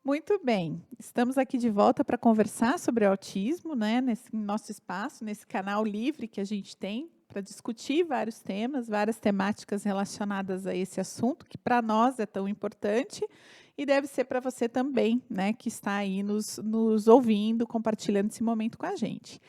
Muito bem, estamos aqui de volta para conversar sobre autismo, né, nesse nosso espaço, nesse canal livre que a gente tem para discutir vários temas, várias temáticas relacionadas a esse assunto, que para nós é tão importante e deve ser para você também, né, que está aí nos ouvindo, compartilhando esse momento com a gente.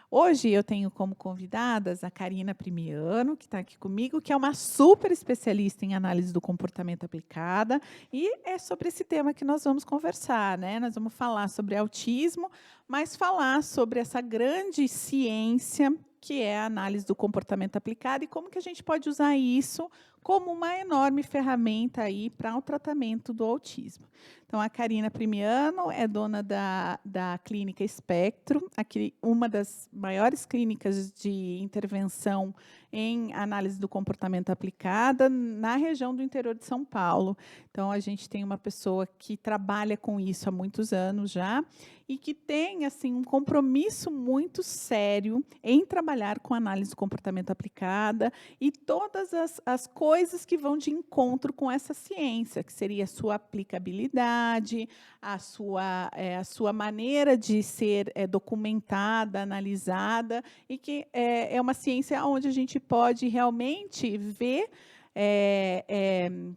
Hoje eu tenho como convidadas a Karina Primiano, que está aqui comigo, que é uma super especialista em análise do comportamento aplicada, e é sobre esse tema que nós vamos conversar, né? Nós vamos falar sobre autismo, mas falar sobre essa grande ciência que é a análise do comportamento aplicado e como que a gente pode usar isso como uma enorme ferramenta aí para o tratamento do autismo. Então, a Karina Primiano é dona da clínica Espectro, aqui, uma das maiores clínicas de intervenção em análise do comportamento aplicada na região do interior de São Paulo. Então, a gente tem uma pessoa que trabalha com isso há muitos anos já e que tem assim um compromisso muito sério em trabalhar com análise do comportamento aplicada e todas as coisas que vão de encontro com essa ciência, que seria a sua aplicabilidade, a sua maneira de ser documentada, analisada, e que é uma ciência onde a gente pode realmente ver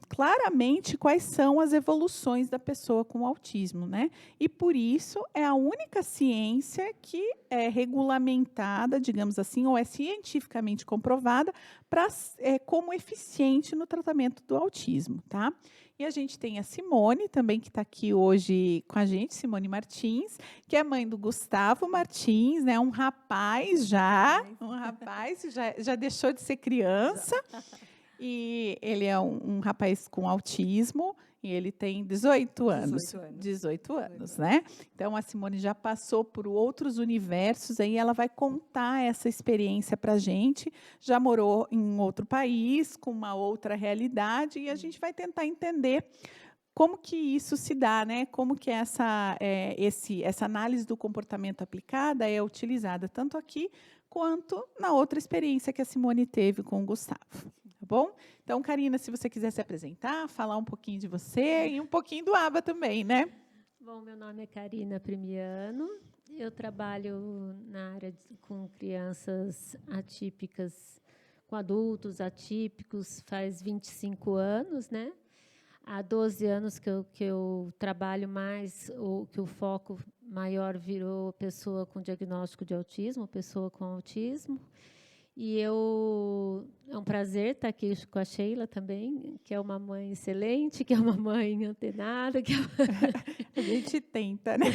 claramente quais são as evoluções da pessoa com autismo, né? E por isso é a única ciência que é regulamentada, digamos assim, ou é cientificamente comprovada como eficiente no tratamento do autismo, tá? E a gente tem a Simone também, que está aqui hoje com a gente, Simone Martins, que é mãe do Gustavo Martins, né? Um rapaz já deixou de ser criança. E ele é um rapaz com autismo e ele tem 18 anos. 18 anos, né? Então, a Simone já passou por outros universos, aí ela vai contar essa experiência para a gente. Já morou em outro país, com uma outra realidade, e a gente vai tentar entender como que isso se dá, né? Como que essa análise do comportamento aplicada é utilizada tanto aqui quanto na outra experiência que a Simone teve com o Gustavo. Tá bom? Então, Karina, se você quiser se apresentar, falar um pouquinho de você e um pouquinho do ABA também, né? Bom, meu nome é Karina Primiano. Eu trabalho na área com crianças atípicas, com adultos atípicos, faz 25 anos, né? Há 12 anos que eu trabalho mais, que o foco maior virou pessoa com diagnóstico de autismo, pessoa com autismo. E é um prazer estar aqui com a Sheila também, que é uma mãe excelente, que é uma mãe antenada, que é A gente tenta, né?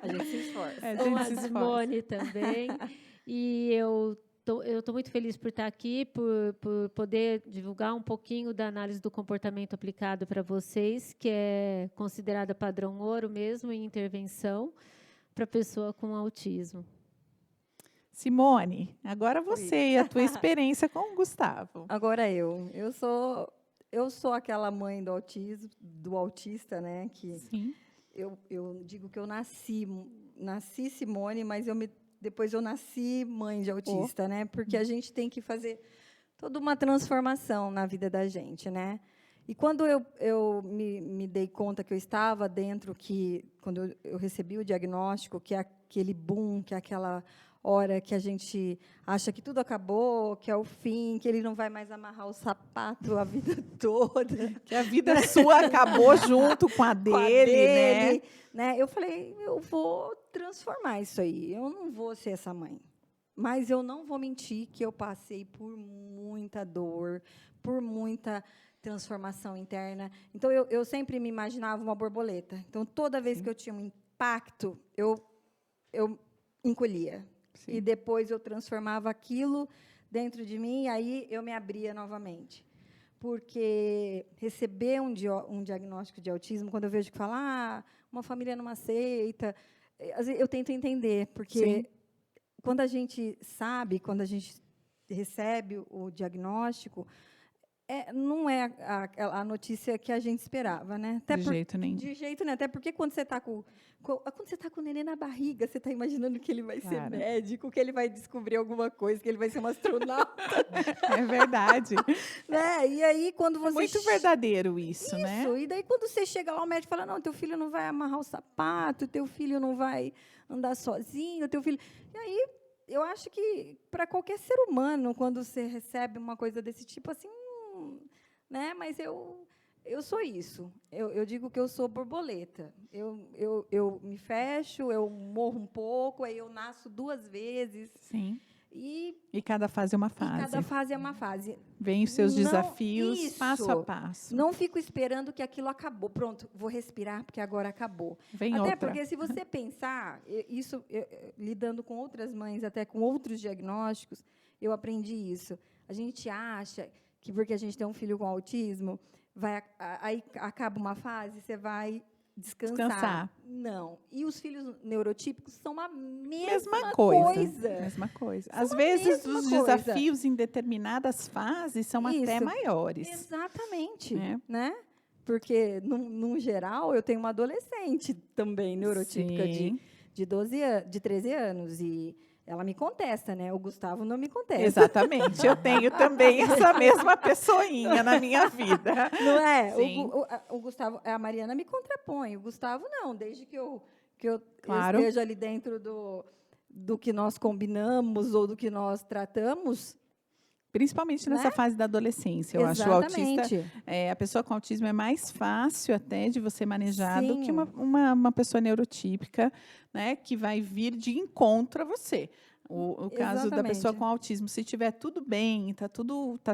A gente se esforça. A uma gente se esforça. Simone também. E eu estou muito feliz por estar aqui, por poder divulgar um pouquinho da análise do comportamento aplicado para vocês, que é considerada padrão ouro mesmo em intervenção para pessoa com autismo. Simone, agora você e a tua experiência com o Gustavo. Agora eu sou aquela mãe do autismo, do autista, né? Que Sim. eu digo que eu nasci Simone, mas depois eu nasci mãe de autista, né? Porque a gente tem que fazer toda uma transformação na vida da gente, né? E quando eu me dei conta que eu estava dentro, quando eu recebi o diagnóstico, que é aquele boom, que é aquela hora que a gente acha que tudo acabou, que é o fim, que ele não vai mais amarrar o sapato a vida toda. Que a vida sua acabou junto com a dele, né? Eu falei, eu vou transformar isso aí. Eu não vou ser essa mãe. Mas eu não vou mentir que eu passei por muita dor, por muita transformação interna. Então, eu sempre me imaginava uma borboleta. Então, toda vez que eu tinha um impacto, eu encolhia. Sim. E depois eu transformava aquilo dentro de mim, e aí eu me abria novamente. Porque receber um diagnóstico de autismo, quando eu vejo que fala, uma família não aceita, eu tento entender, porque sim, quando a gente sabe, quando a gente recebe o diagnóstico, não é a notícia que a gente esperava, né? De jeito nenhum. De jeito nenhum. Até porque quando você está com o neném na barriga, você está imaginando que ele vai ser Claro. médico, que ele vai descobrir alguma coisa, que ele vai ser um astronauta. É verdade. Né? E aí, quando você... Muito verdadeiro isso, né? Isso, e daí quando você chega lá, o médico fala, não, teu filho não vai amarrar o sapato, teu filho não vai andar sozinho, teu filho... E aí, eu acho que, para qualquer ser humano, quando você recebe uma coisa desse tipo, assim, né? Mas eu sou isso. Eu digo que eu sou borboleta. Eu me fecho, eu morro um pouco, aí eu nasço 2 vezes. Sim. E cada fase é uma e fase. cada fase é uma fase. Vem os seus Não- desafios isso. passo a passo. Não fico esperando que aquilo acabou. Pronto, vou respirar, porque agora acabou. Vem Até outra. porque, se você pensar, lidando com outras mães, até com outros diagnósticos, eu aprendi isso. A gente acha que, porque a gente tem um filho com autismo, aí acaba uma fase, você vai descansar. Não. E os filhos neurotípicos são a mesma coisa. Mesma coisa. São Às a vezes, mesma os coisa. desafios em determinadas fases são até Isso. maiores. Exatamente. É. Né? Porque, num geral, eu tenho uma adolescente também neurotípica Sim. de 13 anos. E ela me contesta, né? O Gustavo não me contesta. Exatamente. Eu tenho também essa mesma pessoinha na minha vida. Não é? Sim. O Gustavo, a Mariana me contrapõe. O Gustavo, não. Desde que eu Claro. esteja ali dentro do que nós combinamos ou do que nós tratamos. Principalmente nessa Né? fase da adolescência. Eu acho o autista, Exatamente. a pessoa com autismo é mais fácil até de você manejar do Sim. que uma pessoa neurotípica, né, que vai vir de encontro a você. O caso da pessoa Exatamente. com autismo, se estiver tudo bem, tá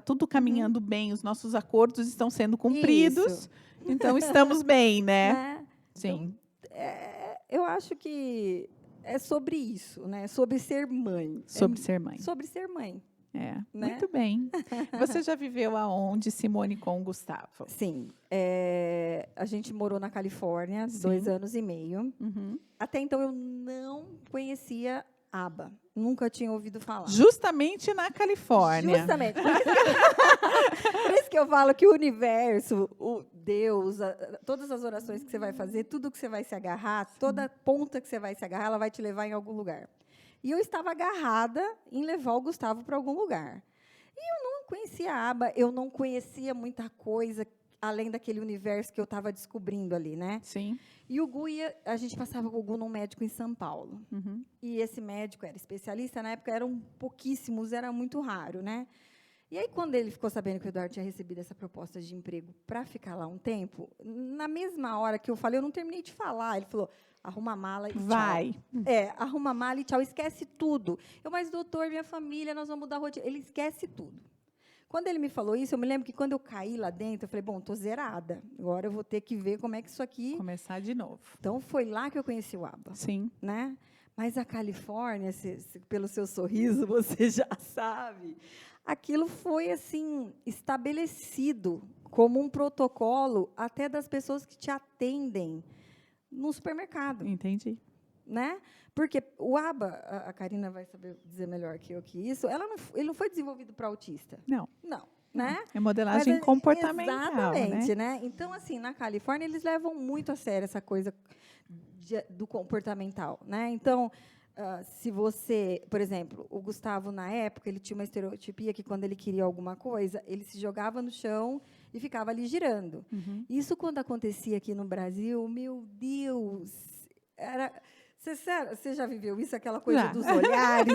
tudo caminhando bem, os nossos acordos estão sendo cumpridos, Isso. então estamos bem, né? Né? Sim. Eu acho que é sobre isso, né? Sobre ser mãe. Sobre ser mãe. Sobre ser mãe. É, Né? muito bem. Você já viveu aonde, Simone, com o Gustavo? Sim. A gente morou na Califórnia Sim. 2 anos e meio. Uhum. Até então, eu não conhecia ABBA. Nunca tinha ouvido falar. Justamente na Califórnia. Justamente. Por isso que eu falo que o universo, o Deus, todas as orações que você vai fazer, tudo que você vai se agarrar, toda ponta que você vai se agarrar, ela vai te levar em algum lugar. E eu estava agarrada em levar o Gustavo para algum lugar. E eu não conhecia a ABBA, eu não conhecia muita coisa além daquele universo que eu estava descobrindo ali, né? Sim. E o Gu a gente passava com o Gu num médico em São Paulo. Uhum. E esse médico era especialista, na época eram pouquíssimos, era muito raro, né? E aí, quando ele ficou sabendo que o Eduardo tinha recebido essa proposta de emprego para ficar lá um tempo, na mesma hora que eu falei, eu não terminei de falar, ele falou, arruma a mala e tchau. Vai. Arruma a mala e tchau, esquece tudo. Mas, doutor, minha família, nós vamos mudar a rotina. Ele esquece tudo. Quando ele me falou isso, eu me lembro que quando eu caí lá dentro, eu falei, bom, estou zerada. Agora eu vou ter que ver como é que isso aqui... Começar de novo. Então, foi lá que eu conheci o ABBA. Sim. Né? Mas a Califórnia, pelo seu sorriso, você já sabe, aquilo foi assim estabelecido como um protocolo até das pessoas que te atendem no supermercado. Entendi. Né? Porque o ABBA, a Karina vai saber dizer melhor que eu que isso, ele não foi desenvolvido para autista. Não. Não. Né? É modelagem Mas, comportamental, exatamente, né? Então, assim, na Califórnia, eles levam muito a sério essa coisa do comportamental, né? Então, se você, por exemplo, o Gustavo, na época, ele tinha uma estereotipia que, quando ele queria alguma coisa, ele se jogava no chão e ficava ali girando. Uhum. Isso, quando acontecia aqui no Brasil, meu Deus, era... Você já viveu isso? Aquela coisa Já. dos olhares,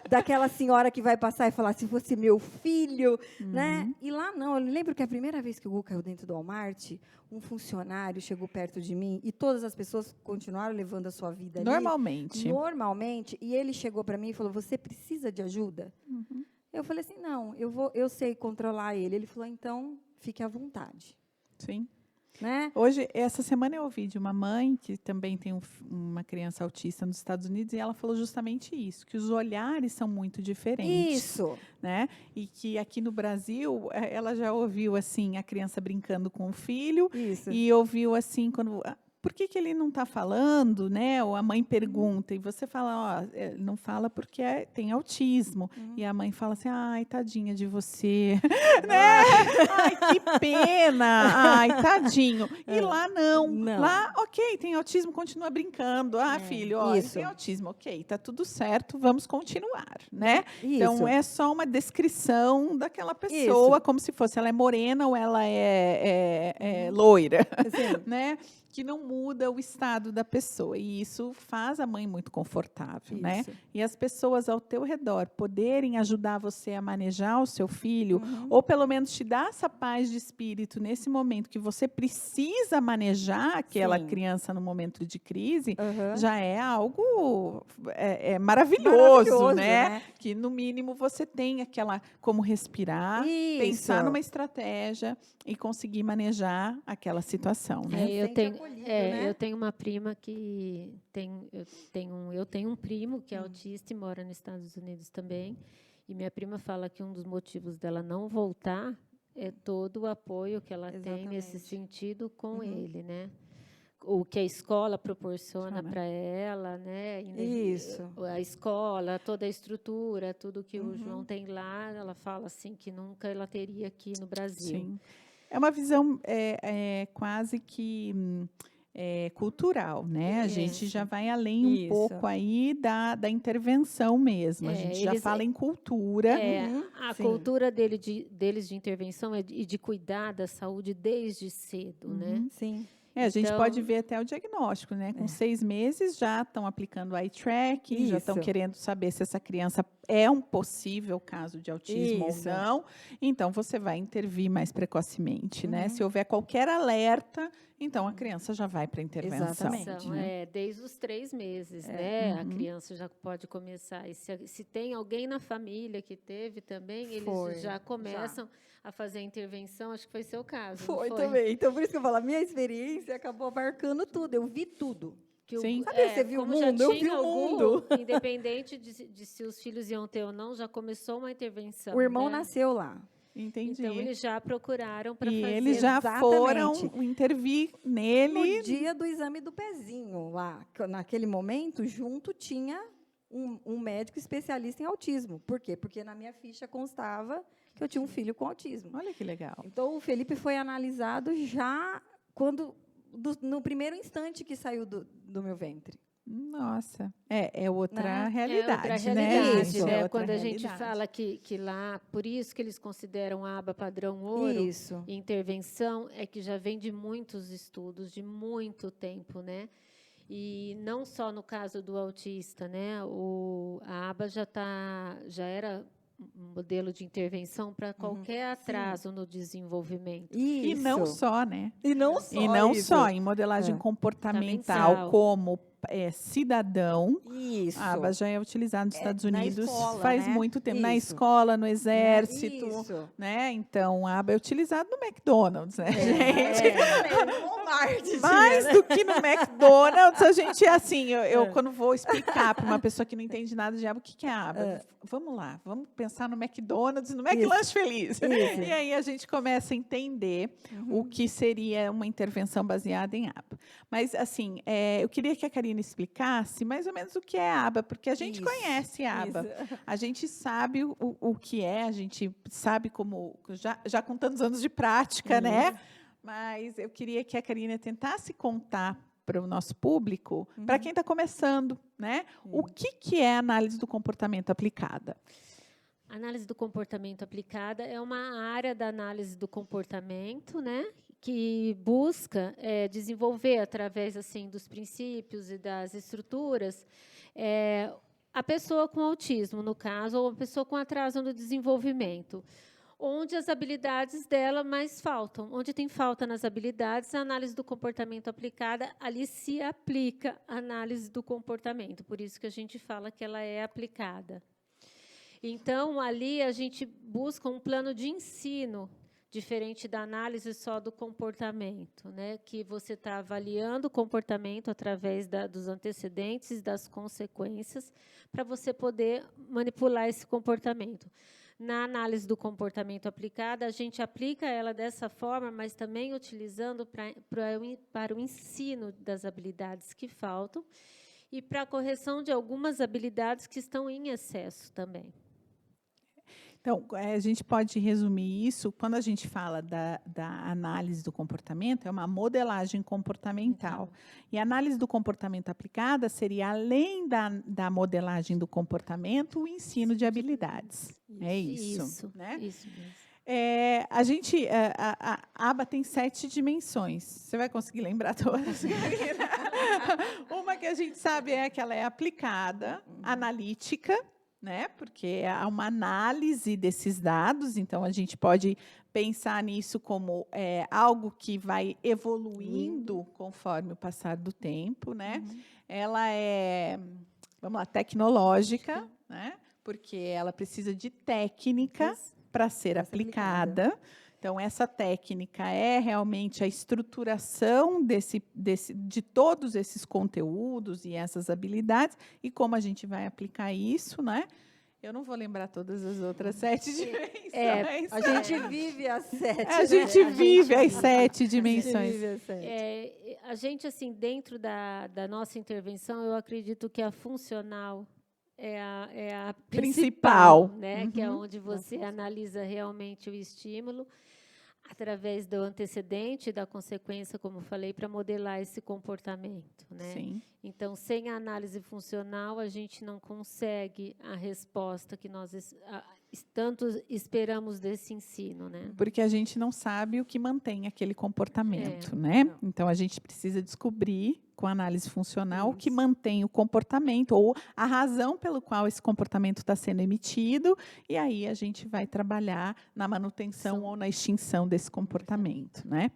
daquela senhora que vai passar e falar, se fosse meu filho, né? E lá não. Eu lembro que a primeira vez que o Gu caiu dentro do Walmart, um funcionário chegou perto de mim e todas as pessoas continuaram levando a sua vida ali. Normalmente. E ele chegou para mim e falou, você precisa de ajuda? Uhum. Eu falei assim, não, eu sei controlar ele. Ele falou, então, fique à vontade. Sim. Né? Hoje, essa semana eu ouvi de uma mãe que também tem uma criança autista nos Estados Unidos e ela falou justamente isso, que os olhares são muito diferentes. Isso. Né? E que aqui no Brasil, ela já ouviu assim a criança brincando com o filho. Isso. E ouviu assim, quando por que ele não está falando, né? Ou a mãe pergunta, e você fala, ó, não fala porque tem autismo. E a mãe fala assim, ai, tadinha de você. Né? Ai, que pena. Ai, tadinho. E lá não. Não. Lá, ok, tem autismo, continua brincando. Ah, filho, ó, ele isso. tem autismo, ok, tá tudo certo, vamos continuar, né? Isso. Então, é só uma descrição daquela pessoa, como se fosse ela é morena ou ela é loira, Sim. né? Que não muda o estado da pessoa. E isso faz a mãe muito confortável, né? Isso. E as pessoas ao teu redor poderem ajudar você a manejar o seu filho, ou pelo menos te dar essa paz de espírito nesse momento que você precisa manejar aquela Sim. criança no momento de crise, Uhum. já é algo maravilhoso, né? Que, no mínimo, você tem aquela como respirar, pensar numa estratégia e conseguir manejar aquela situação, né? Eu tenho uma prima que eu tenho um primo que é autista e mora nos Estados Unidos também. E minha prima fala que um dos motivos dela não voltar é todo o apoio que ela tem nesse sentido com ele, né? O que a escola proporciona para ela, né? Isso. A escola, toda a estrutura, tudo que o João tem lá, ela fala assim que nunca ela teria aqui no Brasil. Sim. É uma visão quase que cultural, né? A gente já vai além um pouco aí da intervenção mesmo. A gente já fala em cultura. A cultura deles de intervenção e de cuidar da saúde desde cedo, né? Sim. A gente pode ver até o diagnóstico, né? Com 6 meses já estão aplicando o eye tracking, já estão querendo saber se essa criança é um possível caso de autismo ou não. Então, você vai intervir mais precocemente, né? Se houver qualquer alerta, então a criança já vai para a intervenção. Exatamente. Né? Desde os 3 meses, né? A criança já pode começar. E se tem alguém na família que teve também, eles já começam a fazer a intervenção. Acho que foi seu caso. Foi também. Então, por isso que eu falo, a minha experiência acabou abarcando tudo. Eu vi tudo. Sim. Sabe, você viu o mundo? Eu vi o mundo. Independente de se os filhos iam ter ou não, já começou uma intervenção. O irmão nasceu lá. Entendi. Então, eles já procuraram para fazer. E eles já foram intervir nele. No dia do exame do pezinho, lá, naquele momento, junto tinha um médico especialista em autismo. Por quê? Porque na minha ficha constava que eu tinha um filho com autismo. Olha que legal. Então, o Felipe foi analisado já no primeiro instante que saiu do meu ventre. Nossa, é outra realidade, outra né? realidade, né? Outra Quando a realidade. gente fala que lá, por isso que eles consideram a aba padrão ouro, intervenção, é que já vem de muitos estudos, de muito tempo, né? E não só no caso do autista, né? A aba já era um modelo de intervenção para qualquer atraso no desenvolvimento. E não só, né? E não só, em modelagem comportamental, como cidadão. Isso. A aba já é utilizada nos Estados Unidos escola, faz muito tempo. Na escola, no exército. Isso. Né? Então, a aba é utilizada no McDonald's, né, gente? Mais do que no McDonald's, a gente assim, eu quando vou explicar para uma pessoa que não entende nada de aba, o que é a aba? Vamos lá, vamos pensar no McDonald's, no McLanche Feliz. E aí a gente começa a entender o que seria uma intervenção baseada em aba. Mas, assim, eu queria que a Karina explicasse mais ou menos o que é a aba, porque a gente conhece a aba. A gente sabe o que é, a gente sabe como, já com tantos anos de prática, né? Mas eu queria que a Karina tentasse contar para o nosso público, para quem está começando, né? O que é a análise do comportamento aplicada? A análise do comportamento aplicada é uma área da análise do comportamento, né, que busca desenvolver, através assim, dos princípios e das estruturas, a pessoa com autismo, no caso, ou a pessoa com atraso no desenvolvimento, onde as habilidades dela mais faltam. Onde tem falta nas habilidades, a análise do comportamento aplicada, ali se aplica a análise do comportamento. Por isso que a gente fala que ela é aplicada. Então, ali a gente busca um plano de ensino, diferente da análise só do comportamento, né? Que você está avaliando o comportamento através dos antecedentes, das consequências, para você poder manipular esse comportamento. Na análise do comportamento aplicada, a gente aplica ela dessa forma, mas também utilizando para o ensino das habilidades que faltam e para a correção de algumas habilidades que estão em excesso também. Então, a gente pode resumir isso, quando a gente fala da análise do comportamento, é uma modelagem comportamental. E a análise do comportamento aplicada seria, além da modelagem do comportamento, o ensino de habilidades. É isso. Né? Isso mesmo. A aba tem 7 dimensões. Você vai conseguir lembrar todas? Uma que a gente sabe é que ela é aplicada, analítica, né? Porque há uma análise desses dados, então a gente pode pensar nisso como algo que vai evoluindo conforme o passar do tempo, né? Ela é, vamos lá, tecnológica, né? Porque ela precisa de técnicas para ser aplicada. Então, essa técnica é realmente a estruturação de todos esses conteúdos e essas habilidades, e como a gente vai aplicar isso, né? Eu não vou lembrar todas as outras 7 dimensões. A gente vive as 7. A gente vive as 7 dimensões. A gente, assim, dentro da nossa intervenção, eu acredito que a funcional é a principal, né? Que é onde você analisa realmente o estímulo através do antecedente e da consequência, como falei, para modelar esse comportamento, né? Sim. Então, sem a análise funcional, a gente não consegue a resposta que nós tanto esperamos desse ensino, né? Porque a gente não sabe o que mantém aquele comportamento, né? Não. Então, a gente precisa descobrir, com a análise funcional, o que mantém o comportamento, ou a razão pelo qual esse comportamento está sendo emitido, e aí a gente vai trabalhar na manutenção ou na extinção desse comportamento, né?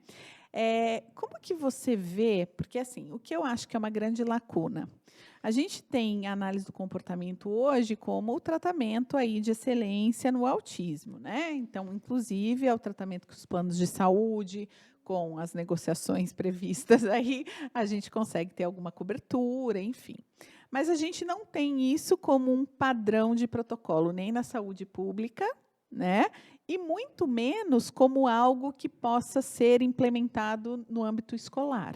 Como que você vê, porque assim, o que eu acho que é uma grande lacuna, a gente tem a análise do comportamento hoje como o tratamento aí de excelência no autismo, né? Então, inclusive, é o tratamento com os planos de saúde, com as negociações previstas aí, a gente consegue ter alguma cobertura, enfim. Mas a gente não tem isso como um padrão de protocolo, nem na saúde pública, né? E muito menos como algo que possa ser implementado no âmbito escolar.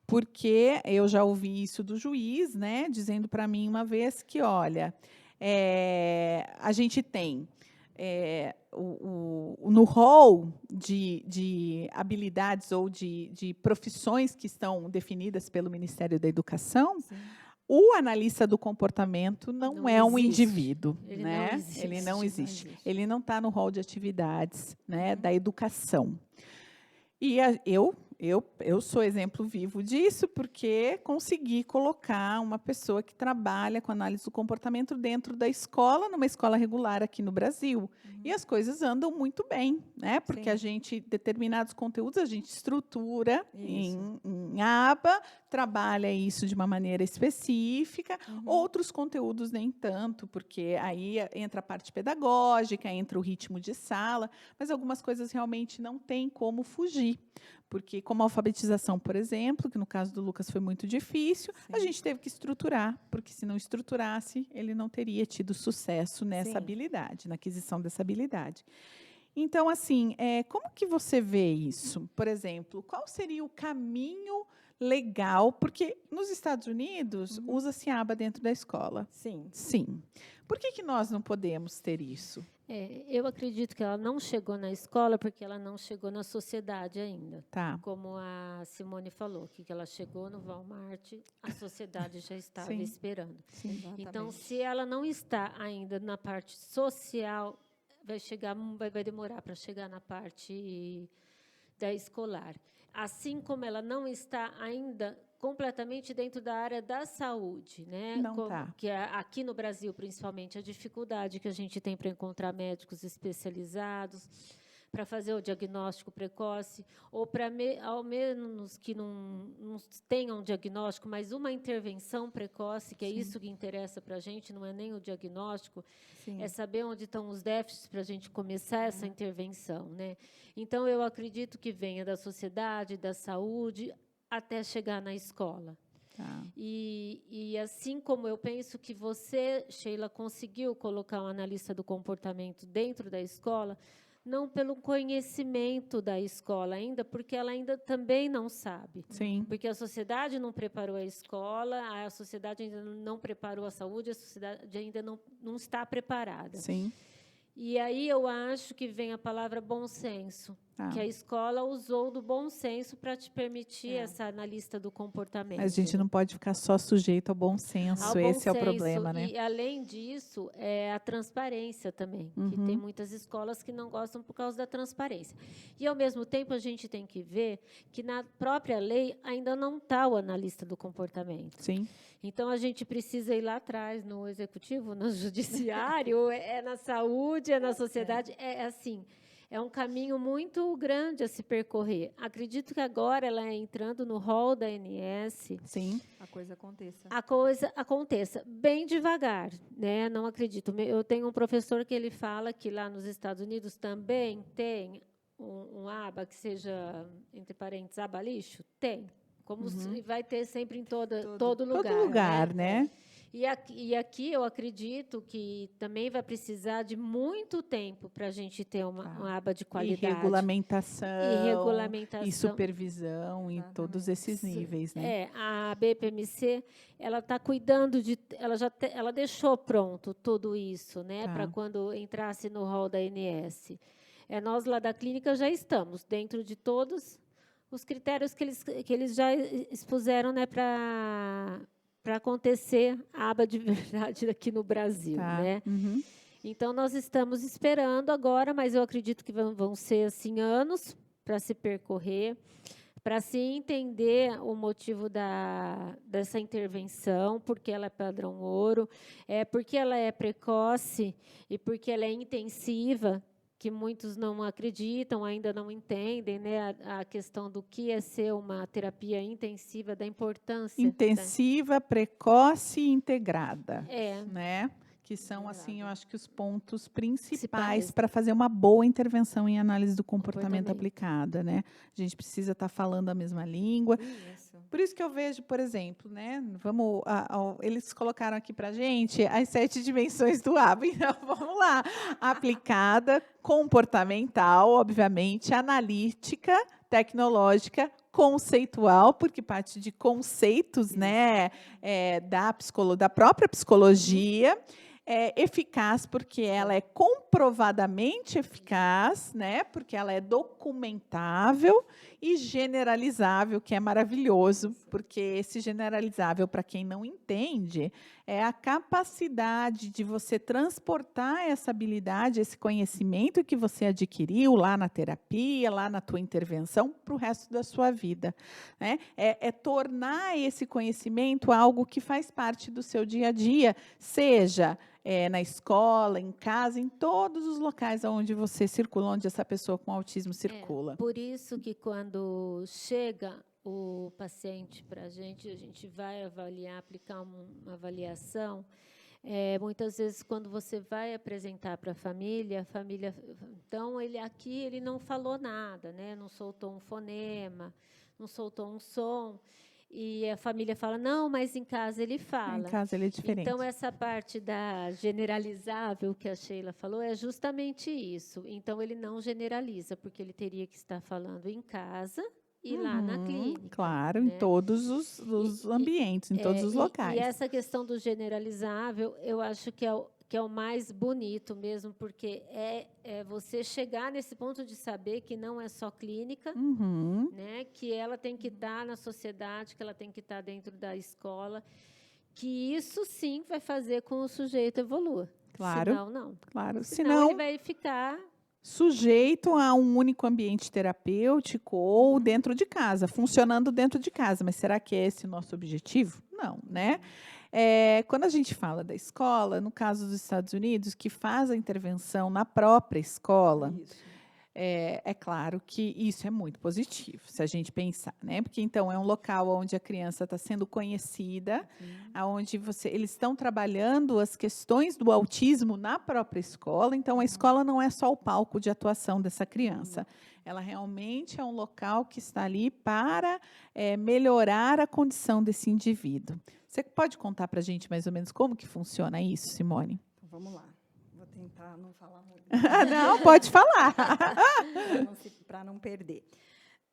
Porque eu já ouvi isso do juiz, né, dizendo para mim uma vez que, olha, a gente tem no rol de habilidades ou de profissões que estão definidas pelo Ministério da Educação, o analista do comportamento não é um indivíduo, né? Ele não existe. Ele não está no rol de atividades, né, da educação. E eu sou exemplo vivo disso, porque consegui colocar uma pessoa que trabalha com análise do comportamento dentro da escola, numa escola regular aqui no Brasil. E as coisas andam muito bem, né? Porque a gente, determinados conteúdos, a gente estrutura em aba, trabalha isso de uma maneira específica, outros conteúdos nem tanto, porque aí entra a parte pedagógica, entra o ritmo de sala, mas algumas coisas realmente não tem como fugir. Porque, como a alfabetização, por exemplo, que no caso do Lucas foi muito difícil, a gente teve que estruturar, porque se não estruturasse, ele não teria tido sucesso nessa habilidade, na aquisição dessa habilidade. Então, assim, como que você vê isso? Por exemplo, qual seria o caminho legal? Porque nos Estados Unidos, usa-se aba dentro da escola. Sim. Por que nós não podemos ter isso? Eu acredito que ela não chegou na escola porque ela não chegou na sociedade ainda. Tá. Como a Simone falou, que ela chegou no Walmart, a sociedade já estava esperando. Então, se ela não está ainda na parte social, vai demorar para chegar na parte da escolar. Assim como ela não está ainda completamente dentro da área da saúde, né? Que aqui no Brasil, principalmente, a dificuldade que a gente tem para encontrar médicos especializados, para fazer o diagnóstico precoce, ou para, ao menos, que não tenham diagnóstico, mas uma intervenção precoce, que é isso que interessa para a gente, não é nem o diagnóstico, é saber onde estão os déficits para a gente começar essa intervenção, né? Então, eu acredito que venha da sociedade, da saúde, até chegar na escola. Tá. E assim como eu penso que você, Sheila, conseguiu colocar um analista do comportamento dentro da escola, não pelo conhecimento da escola ainda, porque ela ainda também não sabe. Sim. Porque a sociedade não preparou a escola, a sociedade ainda não preparou a saúde, a sociedade ainda não está preparada. Sim. E aí eu acho que vem a palavra bom senso, que a escola usou do bom senso para te permitir essa analista do comportamento. Mas a gente não pode ficar só sujeito ao bom senso, Ao bom esse é o senso. problema, né? E, além disso, é a transparência também, que tem muitas escolas que não gostam por causa da transparência. E, ao mesmo tempo, a gente tem que ver que, na própria lei, ainda não está o analista do comportamento. Sim. Então, a gente precisa ir lá atrás, no executivo, no judiciário, na saúde, na sociedade, é assim... É um caminho muito grande a se percorrer. Acredito que agora ela entrando no rol da ANS. Sim. A coisa aconteça. A coisa aconteça bem devagar, né? Não acredito. Eu tenho um professor que ele fala que lá nos Estados Unidos também tem um aba que seja, entre parênteses, aba lixo? Tem. Como vai ter sempre em todo lugar. Todo lugar, né? E aqui eu acredito que também vai precisar de muito tempo para a gente ter uma aba de qualidade. E regulamentação. E supervisão em todos esses níveis, né? A BPMC, ela está cuidando de... Ela deixou pronto tudo isso, né? Para quando entrasse no rol da ANS. Nós lá da clínica já estamos dentro de todos os critérios que eles já expuseram, né, para acontecer a aba de verdade aqui no Brasil, né? Então, nós estamos esperando agora, mas eu acredito que vão ser, assim, anos para se percorrer, para se entender o motivo dessa intervenção, porque ela é padrão ouro, porque ela é precoce e porque ela é intensiva, que muitos não acreditam, ainda não entendem, né, a questão do que é ser uma terapia intensiva, da importância. Intensiva, precoce e integrada. Né? Que são, Integrada. assim, eu acho que os pontos principais para fazer uma boa intervenção em análise do comportamento aplicada, né? A gente precisa estar falando a mesma língua. Isso. Por isso que eu vejo, por exemplo, né? Eles colocaram aqui para a gente as 7 dimensões do ABA. Então, vamos lá. Aplicada, comportamental, obviamente, analítica, tecnológica, conceitual, porque parte de conceitos, né, da própria psicologia. Eficaz, porque ela é comprovadamente eficaz, né? Porque ela é documentável, e generalizável, que é maravilhoso, porque esse generalizável, para quem não entende, é a capacidade de você transportar essa habilidade, esse conhecimento que você adquiriu lá na terapia, lá na tua intervenção, para o resto da sua vida, né? É tornar esse conhecimento algo que faz parte do seu dia a dia, seja na escola, em casa, em todos os locais onde você circula, onde essa pessoa com autismo circula. Por isso que quando chega o paciente para a gente vai avaliar, aplicar uma avaliação. Muitas vezes, quando você vai apresentar para a família, então, ele não falou nada, né? Não soltou um fonema, não soltou um som. E a família fala, não, mas em casa ele fala. Em casa ele é diferente. Então, essa parte da generalizável que a Sheila falou é justamente isso. Então, ele não generaliza, porque ele teria que estar falando em casa e lá na clínica. Claro, né? Em todos os ambientes, em todos os locais. E essa questão do generalizável, eu acho que é o mais bonito mesmo, porque é você chegar nesse ponto de saber que não é só clínica, né, que ela tem que estar na sociedade, que ela tem que estar dentro da escola, que isso sim vai fazer com que o sujeito evolua. Claro. Senão, não. Claro. Senão ele vai ficar sujeito a um único ambiente terapêutico ou dentro de casa, funcionando dentro de casa. Mas será que é esse o nosso objetivo? Não, né? Quando a gente fala da escola, no caso dos Estados Unidos, que faz a intervenção na própria escola, É claro que isso é muito positivo, se a gente pensar, né? Porque, então, é um local onde a criança está sendo conhecida, onde eles estão trabalhando as questões do autismo na própria escola. Então, a escola não é só o palco de atuação dessa criança. Ela realmente é um local que está ali para melhorar a condição desse indivíduo. Você pode contar para a gente, mais ou menos, como que funciona isso, Simone? Então, vamos lá. Vou tentar não falar muito. Não, pode falar. Para não perder.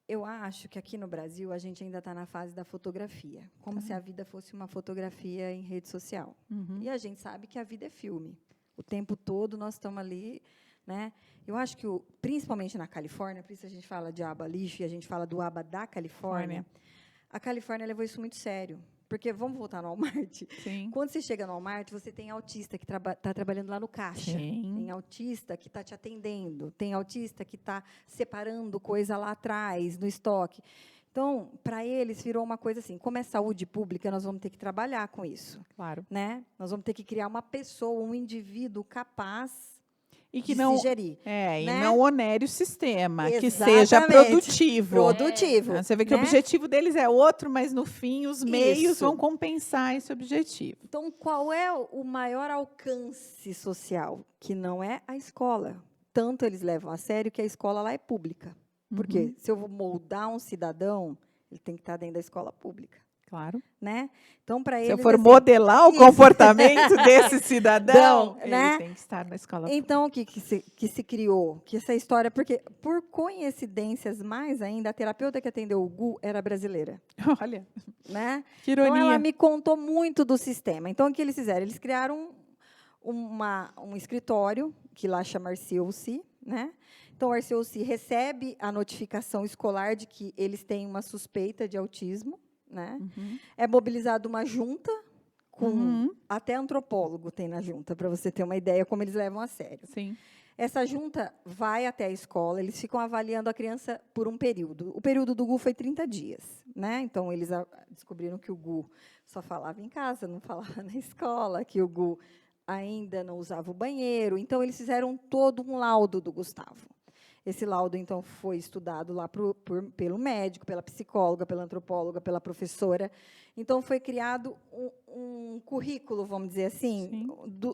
Eu acho que aqui no Brasil a gente ainda está na fase da fotografia, como se a vida fosse uma fotografia em rede social. E a gente sabe que a vida é filme. O tempo todo nós estamos ali, né? Eu acho que, principalmente na Califórnia, por isso a gente fala de aba lixo e a gente fala do aba da Califórnia, a Califórnia levou isso muito sério. Porque, vamos voltar no Walmart? Sim. Quando você chega no Walmart, você tem autista que está trabalhando lá no caixa. Sim. Tem autista que está te atendendo. Tem autista que está separando coisa lá atrás, no estoque. Então, para eles, virou uma coisa assim, como é saúde pública, nós vamos ter que trabalhar com isso. Claro. Né? Nós vamos ter que criar uma pessoa, um indivíduo capaz e que de não se gerir. né? E não onere o sistema, Exatamente. que seja produtivo. Produtivo. Você vê que o objetivo deles é outro, mas, no fim, os meios Isso. vão compensar esse objetivo. Então, qual é o maior alcance social? Que não é a escola. Tanto eles levam a sério que a escola lá é pública. Porque se eu vou moldar um cidadão, ele tem que estar dentro da escola pública. Claro. Né? Então, para eles, se eu for modelar o comportamento desse cidadão, né? ele tem que estar na escola pública. Então, o que se criou? Que essa história, porque, por coincidências mais ainda, a terapeuta que atendeu o Gu era brasileira. Olha, né? que ironia. Então, ela me contou muito do sistema. Então, o que eles fizeram? Eles criaram um escritório, que lá chama Arceuci, né? Então, o Arceuci recebe a notificação escolar de que eles têm uma suspeita de autismo, né? É mobilizada uma junta, com até antropólogo tem na junta, para você ter uma ideia como eles levam a sério. Sim. Essa junta vai até a escola, eles ficam avaliando a criança por um período. O período do Gu foi 30 dias. Né? Então, eles descobriram que o Gu só falava em casa, não falava na escola, que o Gu ainda não usava o banheiro. Então, eles fizeram todo um laudo do Gustavo. Esse laudo, então, foi estudado lá pelo médico, pela psicóloga, pela antropóloga, pela professora. Então, foi criado um currículo, vamos dizer assim,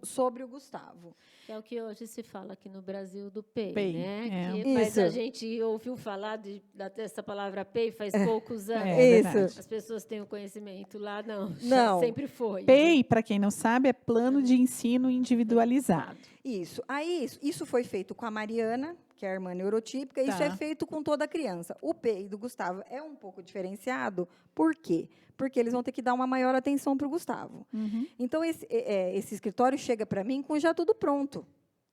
sobre o Gustavo. É o que hoje se fala aqui no Brasil do PEI, né? Mas a gente ouviu falar dessa palavra PEI faz poucos anos. Isso. As pessoas têm o conhecimento lá, não. Sempre foi. PEI, para quem não sabe, é Plano de Ensino Individualizado. Isso. Aí, isso foi feito com a Mariana, que é a irmã neurotípica, isso é feito com toda a criança. O PEI do Gustavo é um pouco diferenciado. Por quê? Porque eles vão ter que dar uma maior atenção para o Gustavo. Então, esse escritório chega para mim com já tudo pronto.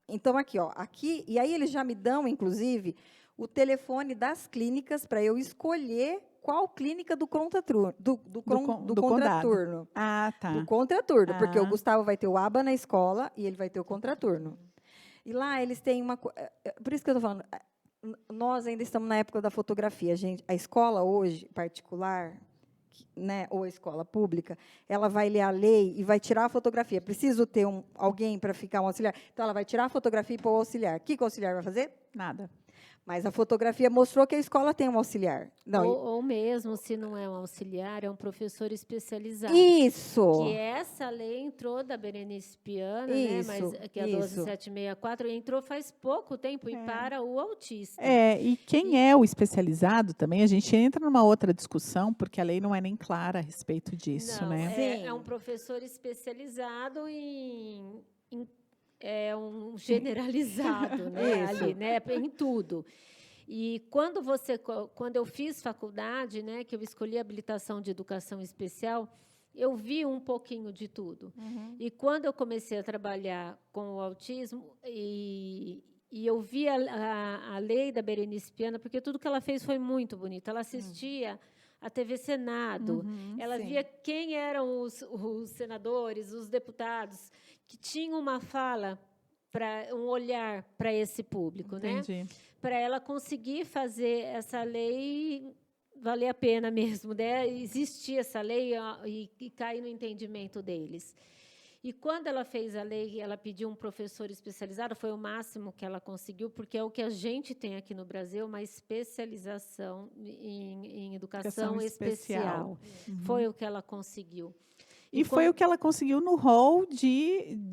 Então, aqui, e aí eles já me dão, inclusive, o telefone das clínicas para eu escolher qual clínica do contraturno. Do contraturno. Ah, tá. Do contraturno, porque o Gustavo vai ter o aba na escola e ele vai ter o contraturno. E lá eles têm uma... Por isso que eu estou falando, nós ainda estamos na época da fotografia. A escola hoje, particular, né, ou a escola pública, ela vai ler a lei e vai tirar a fotografia. Preciso ter alguém para ficar um auxiliar. Então, ela vai tirar a fotografia e pôr o auxiliar. O que o auxiliar vai fazer? Nada. Mas a fotografia mostrou que a escola tem um auxiliar. Não, ou mesmo, se não é um auxiliar, é um professor especializado. Isso! Que essa lei entrou da Berenice Piana, né? Mas que é a 12764 entrou faz pouco tempo e para o autista. E quem é o especializado também, a gente entra numa outra discussão, porque a lei não é nem clara a respeito disso, não, né? É um professor especializado em um generalizado, né, ali, né, em tudo. E quando eu fiz faculdade, né, que eu escolhi habilitação de educação especial, eu vi um pouquinho de tudo. E quando eu comecei a trabalhar com o autismo e eu vi a lei da Berenice Piana, porque tudo que ela fez foi muito bonito. Ela assistia a TV Senado, ela via quem eram os senadores, os deputados, que tinham uma fala, um olhar para esse público. Entendi. Né? Para ela conseguir fazer essa lei valer a pena mesmo, né? Existir essa lei e cair no entendimento deles. E quando ela fez a lei, ela pediu um professor especializado, foi o máximo que ela conseguiu, porque é o que a gente tem aqui no Brasil, uma especialização em educação especial. Foi o que ela conseguiu. E foi o que ela conseguiu no rol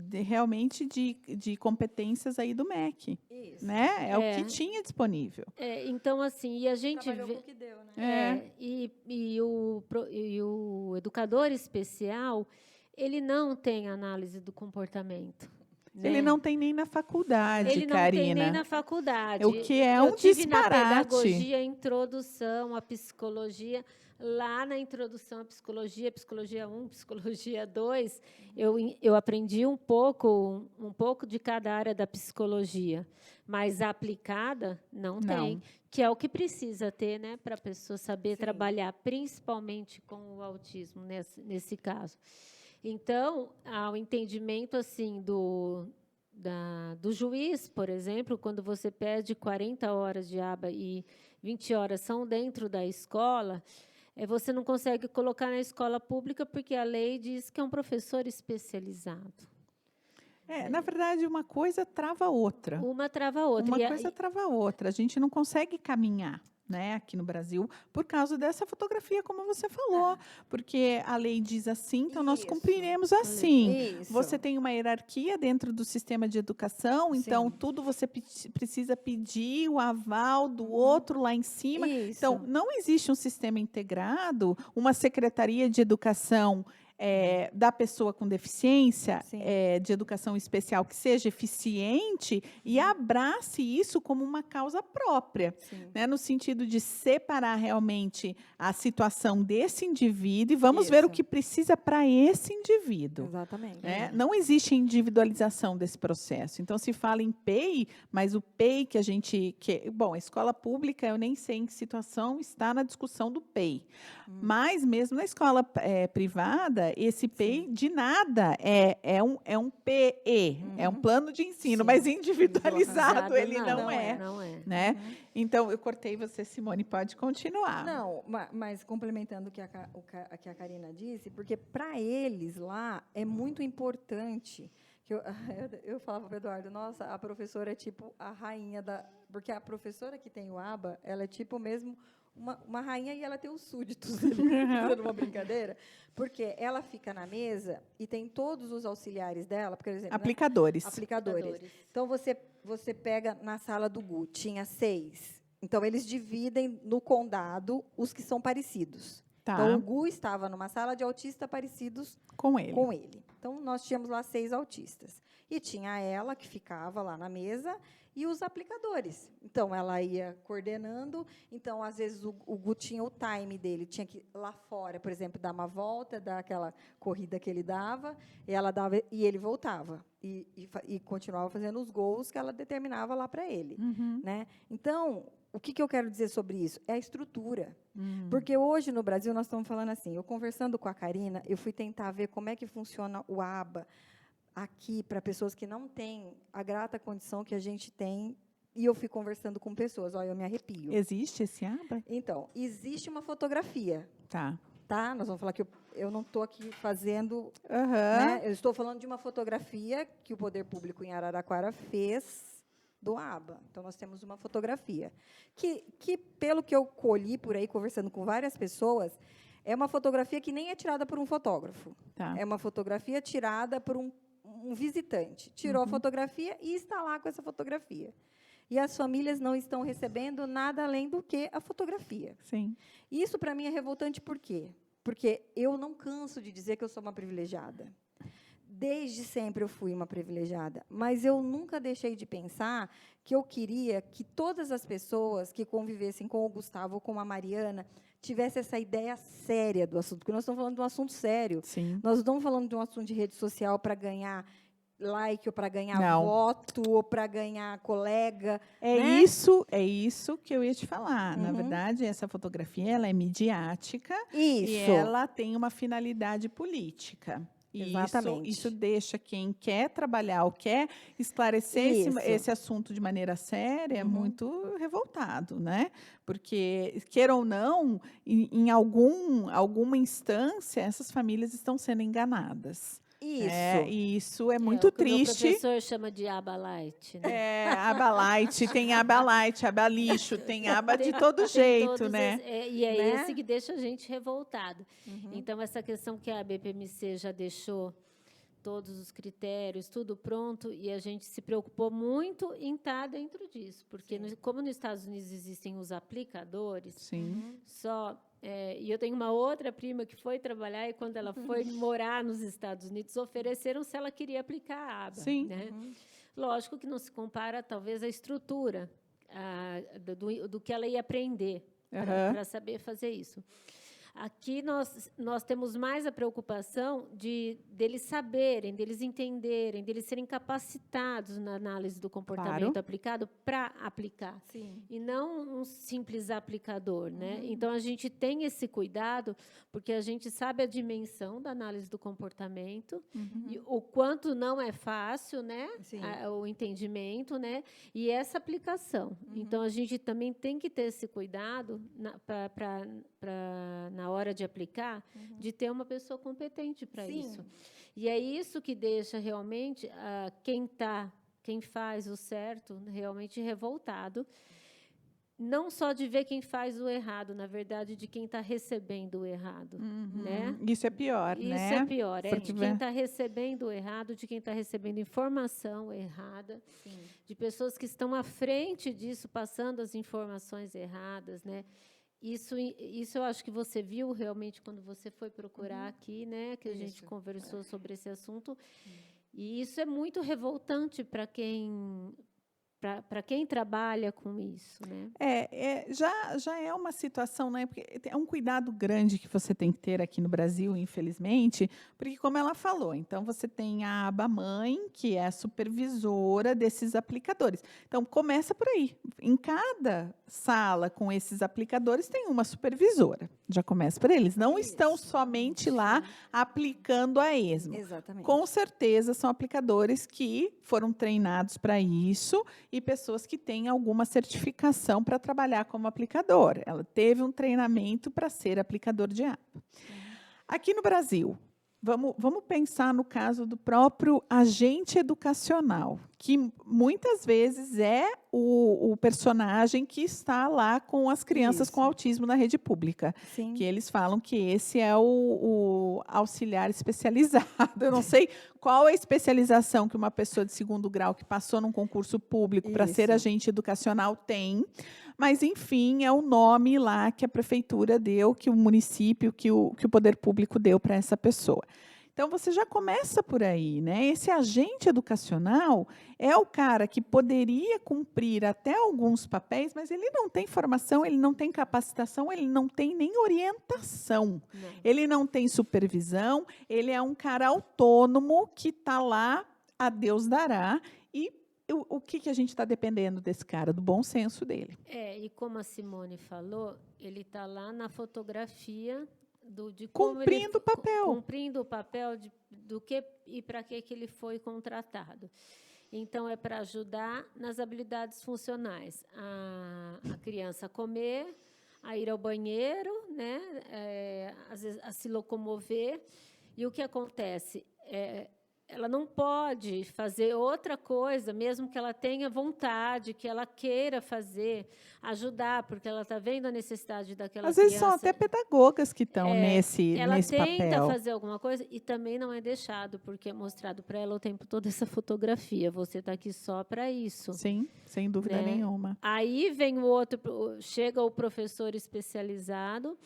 realmente de competências aí do MEC. Isso. Né? É o que tinha disponível. Então, assim, e a gente Trabalhou vê... com o que deu, né? E o educador especial, ele não tem análise do comportamento. Né? Ele não tem nem na faculdade, Ele não Karina. tem nem na faculdade. O que é um disparate. Eu tive na pedagogia, introdução à psicologia. Lá na introdução à psicologia 1, psicologia 2, eu aprendi um pouco de cada área da psicologia, mas a aplicada não tem, que é o que precisa ter, né, para a pessoa saber trabalhar, principalmente com o autismo nesse caso. Então, ao entendimento assim do juiz, por exemplo, quando você pede 40 horas de aba e 20 horas são dentro da escola, você não consegue colocar na escola pública porque a lei diz que é um professor especializado. Na verdade, uma coisa trava a outra. Uma trava a outra. Uma coisa trava a outra. A gente não consegue caminhar, né, aqui no Brasil por causa dessa fotografia, como você falou. Porque a lei diz assim, então nós cumpriremos assim. Isso. Você tem uma hierarquia dentro do sistema de educação, então tudo você precisa pedir o aval do outro lá em cima. Isso. Então, não existe um sistema integrado, uma secretaria de educação da pessoa com deficiência, de educação especial, que seja eficiente e abrace isso como uma causa própria, né, no sentido de separar realmente a situação desse indivíduo e vamos ver o que precisa para esse indivíduo. Exatamente. Né? Não existe individualização desse processo. Então, se fala em PEI, mas o PEI que a gente... Bom, a escola pública, eu nem sei em que situação está na discussão do PEI. Mas, mesmo na escola privada, esse PEI de nada é um PE, é um plano de ensino, mas individualizado ele não é. Né? Então, eu cortei você, Simone, pode continuar. Não, mas complementando o que a Karina disse, porque para eles lá é muito importante, que eu falava para o Eduardo, nossa, a professora é tipo a rainha da... Porque a professora que tem o ABA, ela é tipo mesmo... Uma rainha e ela tem os súditos, fazendo uma brincadeira, porque ela fica na mesa e tem todos os auxiliares dela, por exemplo, aplicadores. Né? Aplicadores. Então, você pega na sala do Gu, tinha 6. Então, eles dividem no condado os que são parecidos. Tá. Então, o Gu estava numa sala de autistas parecidos com ele. Então, nós tínhamos lá 6 autistas. E tinha ela, que ficava lá na mesa, e os aplicadores. Então, ela ia coordenando. Então, às vezes, o Gu tinha o time dele. Tinha que, lá fora, por exemplo, dar uma volta, dar aquela corrida que ele dava, e ela dava e ele voltava. E continuava fazendo os gols que ela determinava lá para ele. Né? Então, o que eu quero dizer sobre isso? É a estrutura. Porque hoje, no Brasil, nós estamos falando assim, eu conversando com a Karina, eu fui tentar ver como é que funciona o ABA aqui para pessoas que não têm a grata condição que a gente tem, e eu fui conversando com pessoas, olha, eu me arrepio. Existe esse ABA? Então, existe uma fotografia. Tá. Nós vamos falar que eu não estou aqui fazendo... Né, eu estou falando de uma fotografia que o Poder Público em Araraquara fez do ABA. Então, nós temos uma fotografia que, pelo que eu colhi por aí, conversando com várias pessoas, é uma fotografia que nem é tirada por um fotógrafo. Tá. É uma fotografia tirada por um visitante. Tirou a fotografia e está lá com essa fotografia. E as famílias não estão recebendo nada além do que a fotografia. Sim. Isso, para mim, é revoltante por quê? Porque eu não canso de dizer que eu sou uma privilegiada. Desde sempre eu fui uma privilegiada, mas eu nunca deixei de pensar que eu queria que todas as pessoas que convivessem com o Gustavo ou com a Mariana tivessem essa ideia séria do assunto, porque nós estamos falando de um assunto sério. Sim. Nós não estamos falando de um assunto de rede social para ganhar like, ou para ganhar voto, ou para ganhar colega. É isso que eu ia te falar. Na verdade, essa fotografia ela é midiática e ela tem uma finalidade política. Exatamente. Isso deixa quem quer trabalhar ou quer esclarecer esse assunto de maneira séria muito revoltado, né? Porque, queira ou não, em alguma instância, essas famílias estão sendo enganadas. E isso é muito o que o meu triste. professor chama de aba light, né? Aba light, tem aba light, aba lixo, tem aba de todo Tem jeito, todos né? e é Né? esse que deixa a gente revoltado. Então, essa questão que a BPMC já deixou todos os critérios, tudo pronto, e a gente se preocupou muito em estar dentro disso, porque como nos Estados Unidos existem os aplicadores, Sim. e eu tenho uma outra prima que foi trabalhar, e quando ela foi morar nos Estados Unidos, ofereceram se ela queria aplicar a aba. Sim. Né? Lógico que não se compara, talvez, à estrutura do que ela ia aprender para saber fazer isso. Aqui nós temos mais a preocupação deles saberem, deles entenderem, deles serem capacitados na análise do comportamento aplicado para aplicar. Sim. E não um simples aplicador. Né? Então, a gente tem esse cuidado, porque a gente sabe a dimensão da análise do comportamento, e o quanto não é fácil, né? O entendimento, né? E essa aplicação. Então, a gente também tem que ter esse cuidado na hora de aplicar, de ter uma pessoa competente para isso. E é isso que deixa realmente quem faz o certo realmente revoltado. Não só de ver quem faz o errado, na verdade, de quem está recebendo o errado. Né? Isso é pior, Isso né? é pior, de quem está recebendo o errado, de quem está recebendo informação errada, de pessoas que estão à frente disso, passando as informações erradas, né? Isso eu acho que você viu realmente quando você foi procurar aqui, né? Que a gente conversou sobre esse assunto. E isso é muito revoltante para quem trabalha com isso, né? Já é uma situação, né? Porque é um cuidado grande que você tem que ter aqui no Brasil, infelizmente, porque, como ela falou, então você tem a aba mãe, que é a supervisora desses aplicadores. Então, começa por aí. Em cada sala com esses aplicadores tem uma supervisora. Já começa por eles. Não estão somente lá aplicando a esmo. Exatamente. Com certeza são aplicadores que foram treinados para isso e pessoas que têm alguma certificação para trabalhar como aplicador. Ela teve um treinamento para ser aplicador de aba. Aqui no Brasil, vamos pensar no caso do próprio agente educacional, que muitas vezes é o personagem que está lá com as crianças com autismo na rede pública. Sim. Que eles falam que esse é o auxiliar especializado. Eu não sei qual é a especialização que uma pessoa de segundo grau que passou num concurso público para ser agente educacional tem, mas, enfim, é o nome lá que a prefeitura deu, que o município, que o poder público deu para essa pessoa. Então, você já começa por aí, né? Esse agente educacional é o cara que poderia cumprir até alguns papéis, mas ele não tem formação, ele não tem capacitação, ele não tem nem orientação. Não. Ele não tem supervisão, ele é um cara autônomo que está lá, a Deus dará, e o que a gente está dependendo desse cara? Do bom senso dele. E como a Simone falou, ele está lá na fotografia de cumprindo o papel. Cumprindo o papel do que e para que ele foi contratado. Então, é para ajudar nas habilidades funcionais. A criança a comer, a ir ao banheiro, né? Às vezes, a se locomover. E o que acontece? Ela não pode fazer outra coisa, mesmo que ela tenha vontade, que ela queira fazer, ajudar, porque ela está vendo a necessidade daquela criança. Às vezes são até pedagogas que estão nesse papel. Ela tenta fazer alguma coisa e também não é deixado, porque é mostrado para ela o tempo todo essa fotografia. Você está aqui só para isso. Sim, sem dúvida nenhuma. Aí vem chega o professor especializado,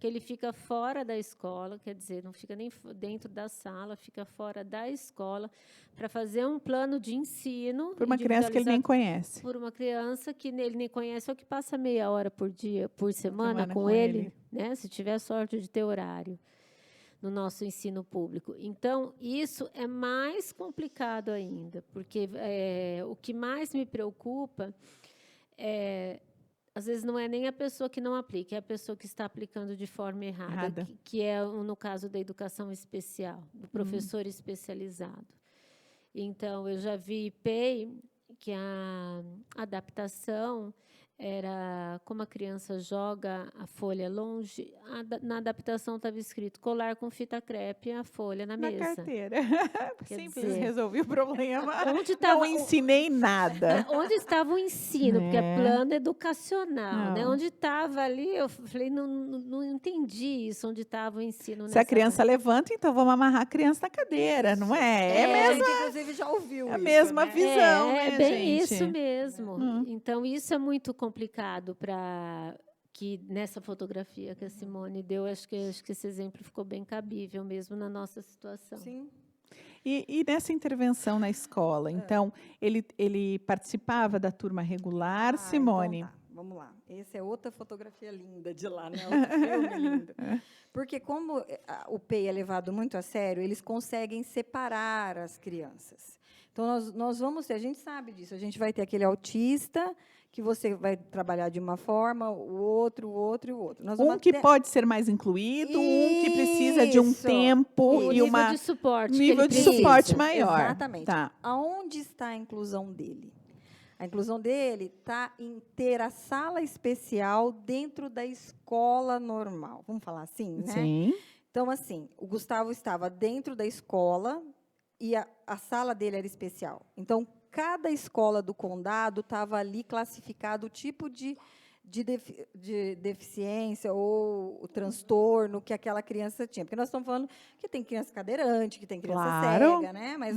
que ele fica fora da escola, quer dizer, não fica nem dentro da sala, fica fora da escola, para fazer um plano de ensino. Por uma criança que ele nem conhece. Por uma criança que ele nem conhece, ou que passa meia hora por dia, por semana com ele, né? Se tiver sorte de ter horário no nosso ensino público. Então, isso é mais complicado ainda, porque o que mais me preocupa às vezes não é nem a pessoa que não aplica, é a pessoa que está aplicando de forma errada. Que é no caso da educação especial, do professor especializado. Então, eu já vi PEI, que a adaptação era como a criança joga a folha longe, na adaptação estava escrito colar com fita crepe a folha na Na mesa. carteira. Quer Simples, dizer, resolvi o problema. onde Não tava, ensinei nada. onde estava o ensino? Porque é plano educacional, né? Não. Onde estava ali, eu falei, não entendi isso, onde estava o ensino Se a nessa criança área. levanta, então vamos amarrar a criança na cadeira, não é? A gente, inclusive, já ouviu É a isso, mesma né? visão, É né, bem gente? isso mesmo. Hum. Então, isso é muito complicado para que nessa fotografia que a Simone deu, acho que esse exemplo ficou bem cabível mesmo na nossa situação. Sim. E nessa intervenção na escola, então, ele participava da turma regular, Simone? Então tá. Vamos lá. Essa é outra fotografia linda de lá, né? Outro filme lindo. Porque como o PEI é levado muito a sério, eles conseguem separar as crianças. Então, nós vamos ter, a gente sabe disso, a gente vai ter aquele autista, que você vai trabalhar de uma forma, o outro. Nós vamos Que ter- pode ser mais incluído, que precisa de um Isso, tempo O e nível uma de suporte que nível ele de precisa. suporte maior. Exatamente. Tá. Aonde está a inclusão dele? A inclusão dele está em ter a sala especial dentro da escola normal. Vamos falar assim, né? Sim. Então, assim, o Gustavo estava dentro da escola e a sala dele era especial. Então, cada escola do condado estava ali classificado o tipo de deficiência ou o transtorno que aquela criança tinha. Porque nós estamos falando que tem criança cadeirante, que tem criança Claro. cega, né? Mas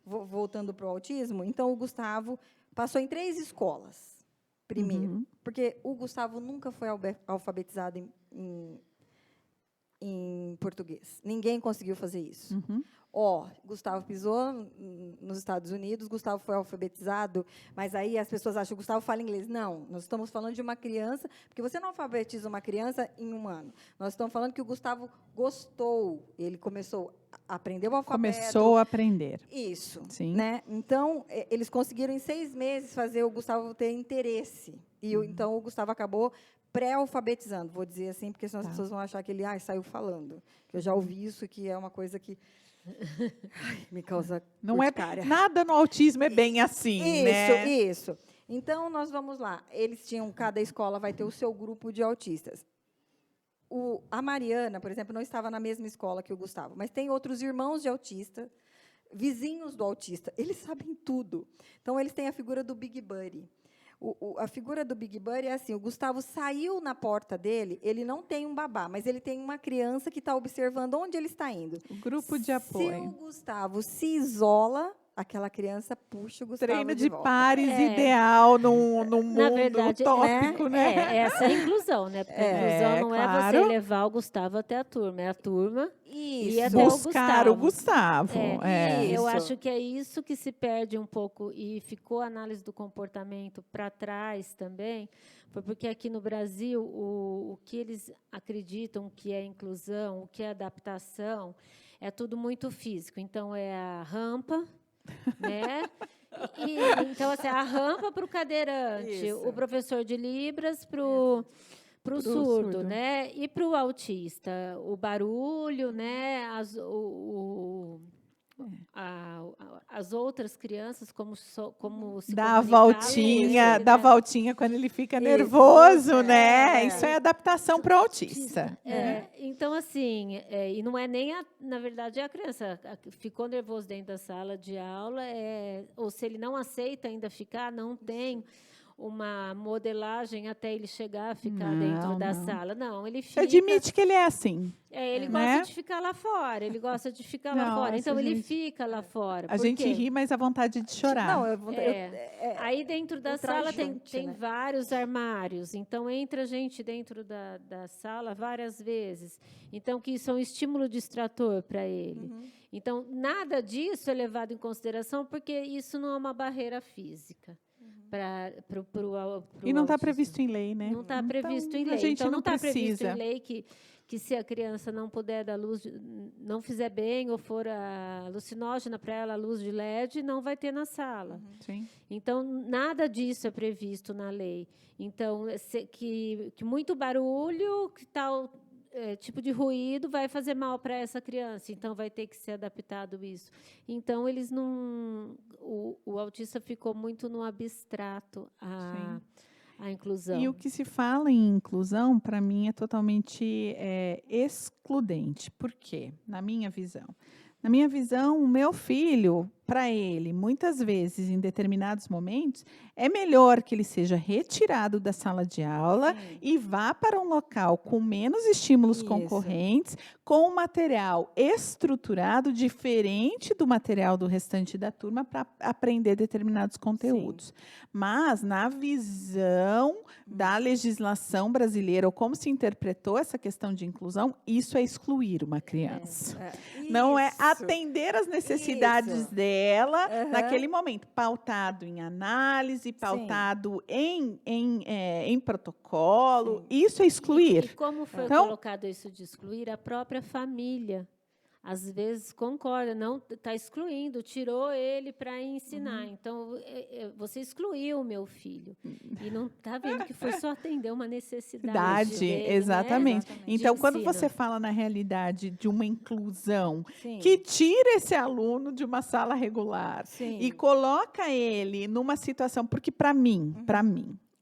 voltando para o autismo, então o Gustavo passou em 3 escolas primeiro, porque o Gustavo nunca foi alfabetizado em português. Ninguém conseguiu fazer isso. Gustavo pisou nos Estados Unidos, Gustavo foi alfabetizado, mas aí as pessoas acham que o Gustavo fala inglês. Não, nós estamos falando de uma criança, porque você não alfabetiza uma criança em 1 ano. Nós estamos falando que o Gustavo gostou, ele começou a aprender o alfabeto. Começou a aprender. Isso. Sim. Né? Então, eles conseguiram, em 6 meses, fazer o Gustavo ter interesse. E então o Gustavo acabou pré-alfabetizando, vou dizer assim, porque senão as pessoas vão achar que ele saiu falando. Eu já ouvi isso, que é uma coisa que me causa Não é urticária. nada no autismo é bem assim, né? Isso. Então, nós vamos lá. Cada escola vai ter o seu grupo de autistas. A Mariana, por exemplo, não estava na mesma escola que o Gustavo, mas tem outros irmãos de autista, vizinhos do autista. Eles sabem tudo. Então, eles têm a figura do Big Buddy. A figura do Big Buddy é assim, o Gustavo saiu na porta dele, ele não tem um babá, mas ele tem uma criança que está observando onde ele está indo. O grupo de Se o apoio. Gustavo se isola, aquela criança puxa o Gustavo Treino de de volta. pares ideal no mundo Na verdade, utópico, né? essa é a inclusão, né? Porque a inclusão não é claro. você levar o Gustavo até a turma, é a turma Isso. e até Buscar o Gustavo. Eu Isso. acho que é isso que se perde um pouco, e ficou a análise do comportamento para trás também, foi porque aqui no Brasil, o que eles acreditam que é inclusão, o que é adaptação, é tudo muito físico. Então, é a rampa, né? Então, assim, a rampa para o cadeirante, Isso. o professor de Libras para o surdo, né? E para o autista, o barulho, né? As outras crianças, como se Dá a comunicar, voltinha quando ele fica nervoso, né? É. Isso é adaptação para o autista. Então, assim, e não é nem, na verdade, a criança ficou nervoso dentro da sala de aula, ou se ele não aceita ainda ficar, não tem uma modelagem até ele chegar a ficar dentro da sala. Não, ele fica... Admite que ele é assim. Ele né? gosta de ficar lá fora, ele gosta de ficar lá fora. Então, ele fica lá fora. A gente ri, mas a vontade de chorar. Não, aí dentro da sala tem né? vários armários, então entra gente dentro da sala várias vezes. Então, que isso é um estímulo distrator para ele. Então, nada disso é levado em consideração, porque isso não é uma barreira física. E não está previsto em lei, né? Não está previsto em lei. A gente então, não está previsto precisa. em lei que se a criança não puder dar luz, não fizer bem, ou for alucinógena para ela, a luz de LED, não vai ter na sala. Sim. Então, nada disso é previsto na lei. Então, que muito barulho, que tal tipo de ruído vai fazer mal para essa criança. Então, vai ter que ser adaptado isso. Então, eles não... O autista ficou muito no abstrato, a inclusão. E o que se fala em inclusão, para mim, é totalmente excludente. Por quê? Na minha visão. Na minha visão, o meu filho, para ele, muitas vezes, em determinados momentos, é melhor que ele seja retirado da sala de aula e vá para um local com menos estímulos Isso. concorrentes, com um material estruturado, diferente do material do restante da turma, para aprender determinados conteúdos. Mas, na visão da legislação brasileira, ou como se interpretou essa questão de inclusão, isso é excluir uma criança. Não é Isso. atender às necessidades Isso. dela Aham. naquele momento, pautado em análise, pautado em protocolo. Sim. Isso é E excluir. como foi Então- colocado isso de excluir? A própria família, às vezes, concorda, não está excluindo, tirou ele para ensinar. Então, você excluiu o meu filho. E não está vendo que foi só atender uma necessidade dele, né? Exatamente. Exatamente. Então, De quando ensino. você fala na realidade de uma inclusão Sim. que tira esse aluno de uma sala regular Sim. e coloca ele numa situação, porque para mim,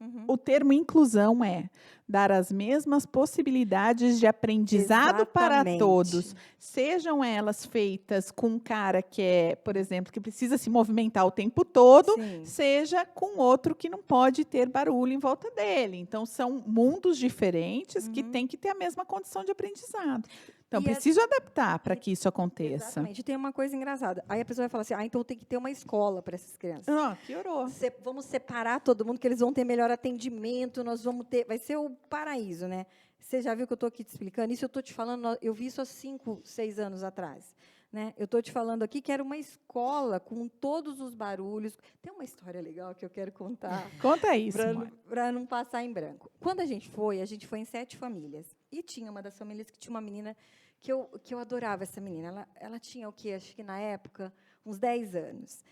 Uhum. o termo inclusão é dar as mesmas possibilidades de aprendizado para Exatamente. todos, sejam elas feitas com um cara que é, por exemplo, que precisa se movimentar o tempo todo, Sim. seja com outro que não pode ter barulho em volta dele. Então, são mundos diferentes que têm que ter a mesma condição de aprendizado. Então, E preciso adaptar para que isso aconteça. Exatamente. Tem uma coisa engraçada. Aí a pessoa vai falar assim, então tem que ter uma escola para essas crianças. Piorou. Vamos separar todo mundo, que eles vão ter melhor atendimento, nós vamos ter... Vai ser o paraíso, né? Você já viu que eu estou aqui te explicando? Isso eu estou te falando, eu vi isso há 5, 6 anos atrás. Né? Eu estou te falando aqui que era uma escola com todos os barulhos. Tem uma história legal que eu quero contar. Conta isso, Mônica. Para não passar em branco. Quando a gente foi em 7 famílias. E tinha uma das famílias que tinha uma menina que eu adorava essa menina. Ela tinha o quê? Acho que na época, uns 10 anos.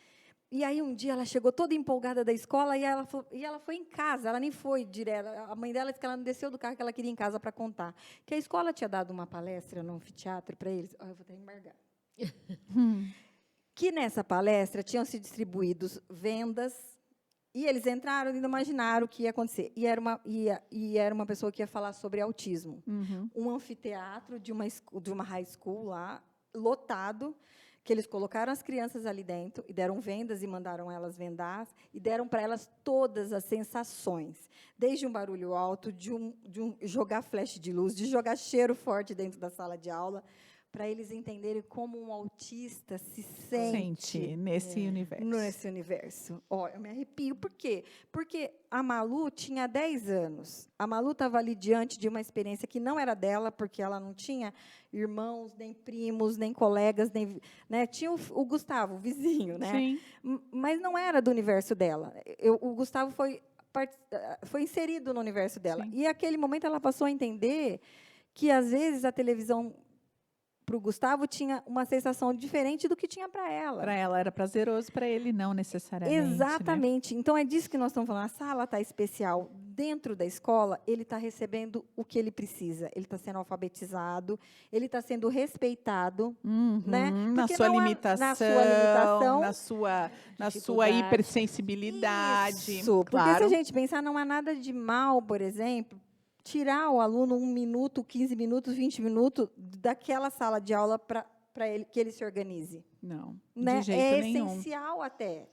E aí, um dia, ela chegou toda empolgada da escola e ela foi em casa, ela nem foi direto. A mãe dela disse que ela não desceu do carro, que ela queria ir em casa para contar. Que a escola tinha dado uma palestra no anfiteatro para eles. Eu vou até embargar. Que nessa palestra tinham se distribuídos vendas e eles entraram e imaginaram o que ia acontecer. E era uma pessoa que ia falar sobre autismo. Um anfiteatro de uma high school lá, lotado, que eles colocaram as crianças ali dentro e deram vendas e mandaram elas vendar e deram para elas todas as sensações, desde um barulho alto, de um jogar flash de luz, de jogar cheiro forte dentro da sala de aula, para eles entenderem como um autista se sente nesse universo. Nesse universo. Ó, eu me arrepio. Por quê? Porque a Malu tinha 10 anos. A Malu estava ali diante de uma experiência que não era dela, porque ela não tinha irmãos, nem primos, nem colegas, nem, né? Tinha o Gustavo, o vizinho, né? Sim. Mas não era do universo dela. O Gustavo foi inserido no universo dela. Sim. E, naquele momento, ela passou a entender que, às vezes, a televisão, para o Gustavo, tinha uma sensação diferente do que tinha para ela. Para ela era prazeroso, para ele não necessariamente. Exatamente. Né? Então, é disso que nós estamos falando. A sala está especial. Dentro da escola, ele está recebendo o que ele precisa. Ele está sendo alfabetizado, ele está sendo respeitado. Né? Na sua limitação, na sua hipersensibilidade. Isso, porque claro. se a gente pensar, não há nada de mal, por exemplo, tirar o aluno 1 minuto, 15 minutos, 20 minutos daquela sala de aula para ele, que ele se organize. Não, Né? de jeito nenhum. Essencial até.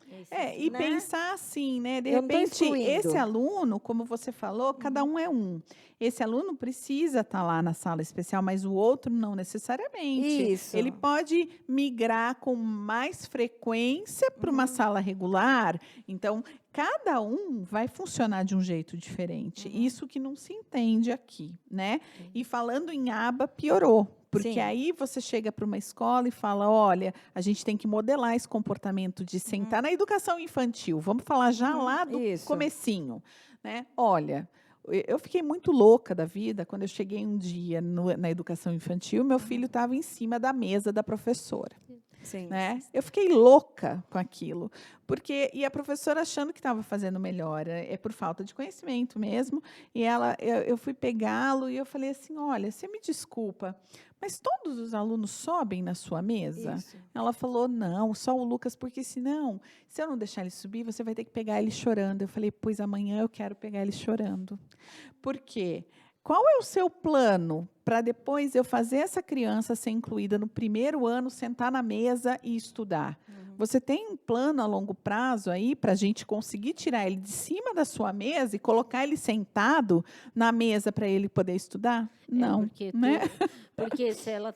E né? pensar assim, né? De Eu não tô repente, excluindo. esse aluno, como você falou, cada um é um. Esse aluno precisa estar lá na sala especial, mas o outro não necessariamente. Isso. Ele pode migrar com mais frequência para uma sala regular. Então, cada um vai funcionar de um jeito diferente. Isso que não se entende aqui, né? E falando em aba, piorou. Porque Sim. aí você chega para uma escola e fala, olha, a gente tem que modelar esse comportamento de sentar na educação infantil. Vamos falar já lá do Isso. comecinho. Né? Olha, eu fiquei muito louca da vida quando eu cheguei um dia na educação infantil, meu filho estava em cima da mesa da professora. Sim. Né? Eu fiquei louca com aquilo, e a professora achando que estava fazendo melhor, é por falta de conhecimento mesmo, e eu fui pegá-lo e eu falei assim, olha, você me desculpa, mas todos os alunos sobem na sua mesa? Isso. Ela falou, não, só o Lucas, porque senão, se eu não deixar ele subir, você vai ter que pegar ele chorando. Eu falei, pois amanhã eu quero pegar ele chorando. Por quê? Qual é o seu plano para depois eu fazer essa criança ser incluída no primeiro ano, sentar na mesa e estudar? Você tem um plano a longo prazo aí para a gente conseguir tirar ele de cima da sua mesa e colocar ele sentado na mesa para ele poder estudar? Não, porque, né? porque se ela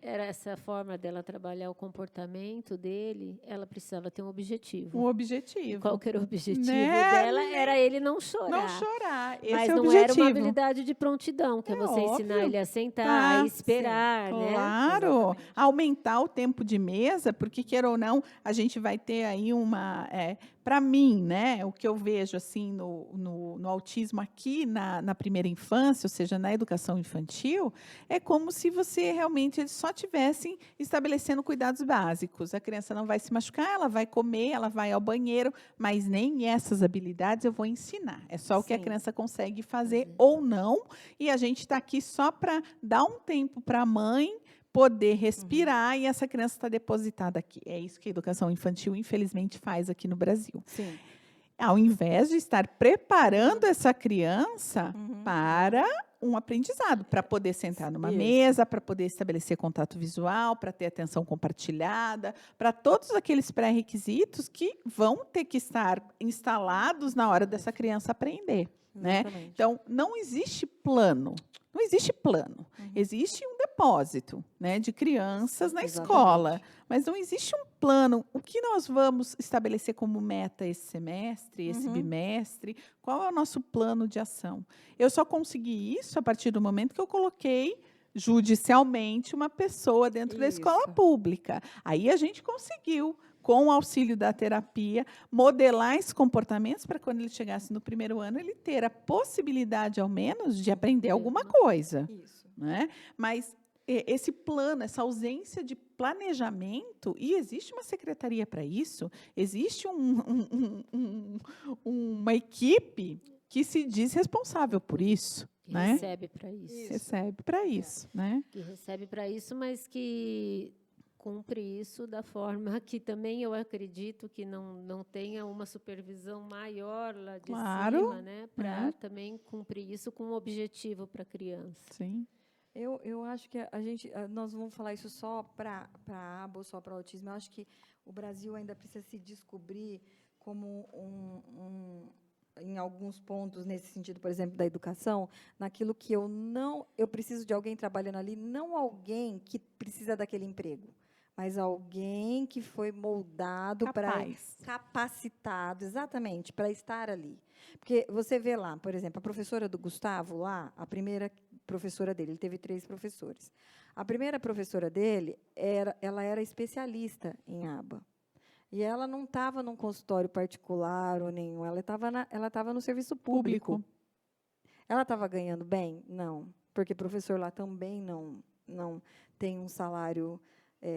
era essa forma dela trabalhar o comportamento dele, ela precisava ter um objetivo. Um objetivo. Qual que era o objetivo Né? dela? Era ele não chorar. Não chorar. Esse Mas é o não objetivo. era uma habilidade de prontidão, que é você ensinar óbvio. ele a sentar, Tá, a esperar, sim, né? Claro, Exatamente. aumentar o tempo de mesa, porque queira ou não, a gente vai ter aí para mim, né, o que eu vejo assim no autismo aqui na primeira infância, ou seja, na educação infantil, é como se você realmente eles só tivessem estabelecendo cuidados básicos. A criança não vai se machucar, ela vai comer, ela vai ao banheiro, mas nem essas habilidades eu vou ensinar. É só o que a Sim. criança consegue fazer ou não, e a gente está aqui só para dar um tempo para a mãe poder respirar e essa criança está depositada aqui. É isso que a educação infantil, infelizmente, faz aqui no Brasil. Sim. Ao invés de estar preparando essa criança para um aprendizado, para poder sentar numa Isso. mesa, para poder estabelecer contato visual, para ter atenção compartilhada, para todos aqueles pré-requisitos que vão ter que estar instalados na hora dessa criança aprender. Né? Exatamente. Então, não existe plano. Não existe plano. Existe um depósito, né, de crianças na Exatamente. escola, mas não existe um plano. O que nós vamos estabelecer como meta esse semestre, esse bimestre? Qual é o nosso plano de ação? Eu só consegui isso a partir do momento que eu coloquei judicialmente uma pessoa dentro da escola Isso. pública. Aí a gente conseguiu, com o auxílio da terapia, modelar esses comportamentos para quando ele chegasse no primeiro ano, ele ter a possibilidade, ao menos, de aprender alguma coisa. Isso. Né? Mas esse plano, essa ausência de planejamento, e existe uma secretaria para isso, existe uma equipe que se diz responsável por isso. Que Né? recebe para isso. Isso. Recebe para isso. Né? Que recebe para isso, mas que cumpre isso da forma que também eu acredito que não tenha uma supervisão maior lá de Claro. cima, né? Para também cumprir isso com um objetivo para a criança. Sim. Eu acho que nós vamos falar isso só para a aba ou só para o autismo. Eu acho que o Brasil ainda precisa se descobrir como em alguns pontos nesse sentido, por exemplo, da educação, naquilo que eu preciso de alguém trabalhando ali, não alguém que precisa daquele emprego, mas alguém que foi moldado para capacitado, exatamente, para estar ali. Porque você vê lá, por exemplo, a professora do Gustavo lá, a primeira professora dele, ele teve 3 professores. A primeira professora dele ela era especialista em aba. E ela não estava num consultório particular ou nenhum, ela estava no serviço público. Ela estava ganhando bem? Não, porque professor lá também não tem um salário.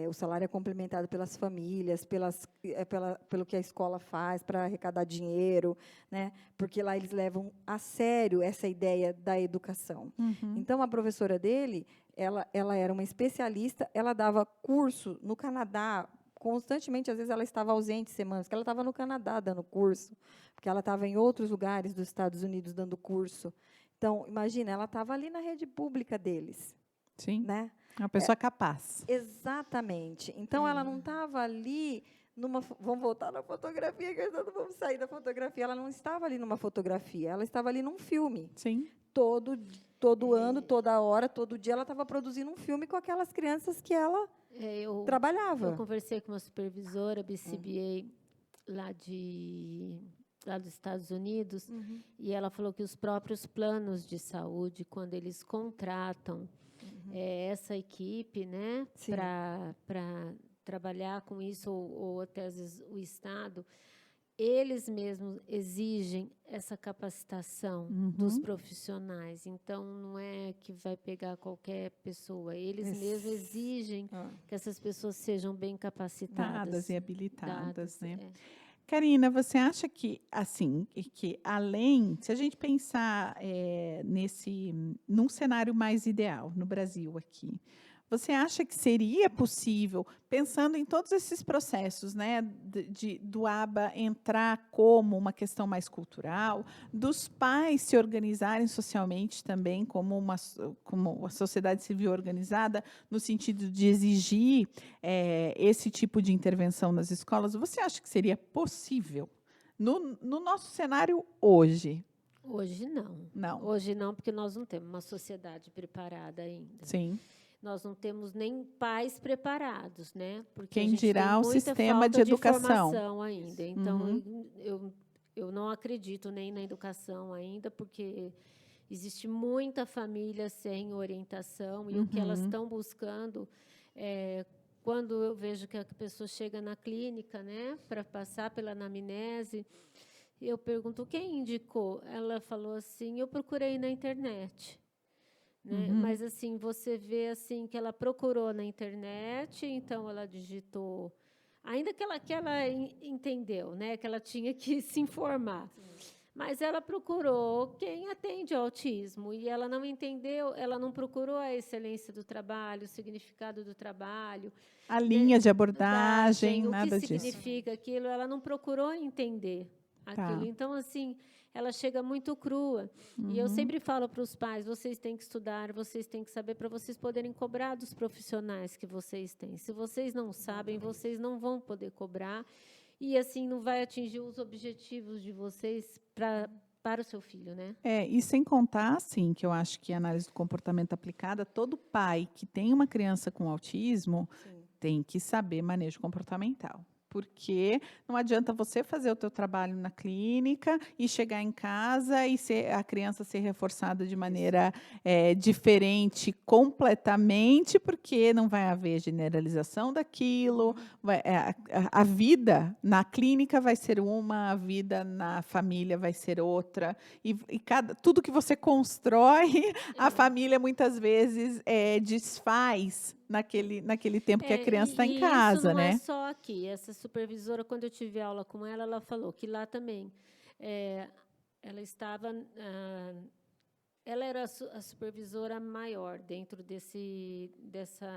O salário é complementado pelas famílias, pelo que a escola faz para arrecadar dinheiro, né? Porque lá eles levam a sério essa ideia da educação. Então, a professora dele, ela era uma especialista, ela dava curso no Canadá, constantemente, às vezes ela estava ausente semanas, porque ela estava no Canadá dando curso, porque ela estava em outros lugares dos Estados Unidos dando curso. Então, imagina, ela estava ali na rede pública deles. Sim. Né? Uma pessoa capaz. Exatamente. Então, ela não estava ali vamos voltar na fotografia, que vamos sair da fotografia. Ela não estava ali numa fotografia, ela estava ali num filme. Sim. Todo ano, toda hora, todo dia, ela estava produzindo um filme com aquelas crianças que ela trabalhava. Eu conversei com uma supervisora, BCBA, lá dos Estados Unidos, e ela falou que os próprios planos de saúde, quando eles contratam essa equipe, né, para trabalhar com isso, ou até às vezes o Estado, eles mesmos exigem essa capacitação dos profissionais. Então, não é que vai pegar qualquer pessoa. Eles mesmos exigem que essas pessoas sejam bem capacitadas. Dadas e habilitadas, né? É. Karina, você acha que, assim, que além, se a gente pensar num cenário mais ideal, no Brasil aqui, você acha que seria possível, pensando em todos esses processos, né, do ABA entrar como uma questão mais cultural, dos pais se organizarem socialmente também como a sociedade civil organizada, no sentido de exigir esse tipo de intervenção nas escolas, você acha que seria possível no nosso cenário hoje? Hoje não. Não. Hoje não, porque nós não temos uma sociedade preparada ainda. Sim. Nós não temos nem pais preparados, né? Porque Quem dirá o sistema de educação. Formação ainda. Então, eu não acredito nem na educação ainda, porque existe muita família sem orientação e o que elas estão buscando quando eu vejo que a pessoa chega na clínica, né, para passar pela anamnese, eu pergunto quem indicou. Ela falou assim: eu procurei na internet. Né? Mas assim, você vê assim que ela procurou na internet, então ela digitou, ainda que ela entendeu, né, que ela tinha que se informar. Sim. Mas ela procurou quem atende ao autismo e ela não entendeu, ela não procurou a excelência do trabalho, o significado do trabalho, a linha de abordagem, nada disso. O que significa aquilo, ela não procurou entender aquilo. Então, assim, ela chega muito crua. E eu sempre falo para os pais, vocês têm que estudar, vocês têm que saber para vocês poderem cobrar dos profissionais que vocês têm. Se vocês não sabem, vocês não vão poder cobrar. E, assim, não vai atingir os objetivos de vocês para o seu filho, né? E sem contar, assim, que eu acho que a análise do comportamento aplicada, todo pai que tem uma criança com autismo tem que saber manejo comportamental. Porque não adianta você fazer o teu trabalho na clínica e chegar em casa e a criança ser reforçada de maneira diferente completamente, porque não vai haver generalização daquilo. A vida na clínica vai ser uma, a vida na família vai ser outra. E tudo que você constrói, a família muitas vezes desfaz naquele tempo que a criança está em casa, isso não né? É só aqui. Essa supervisora, quando eu tive aula com ela, ela falou que lá também ela estava, ela era a supervisora maior dentro dessa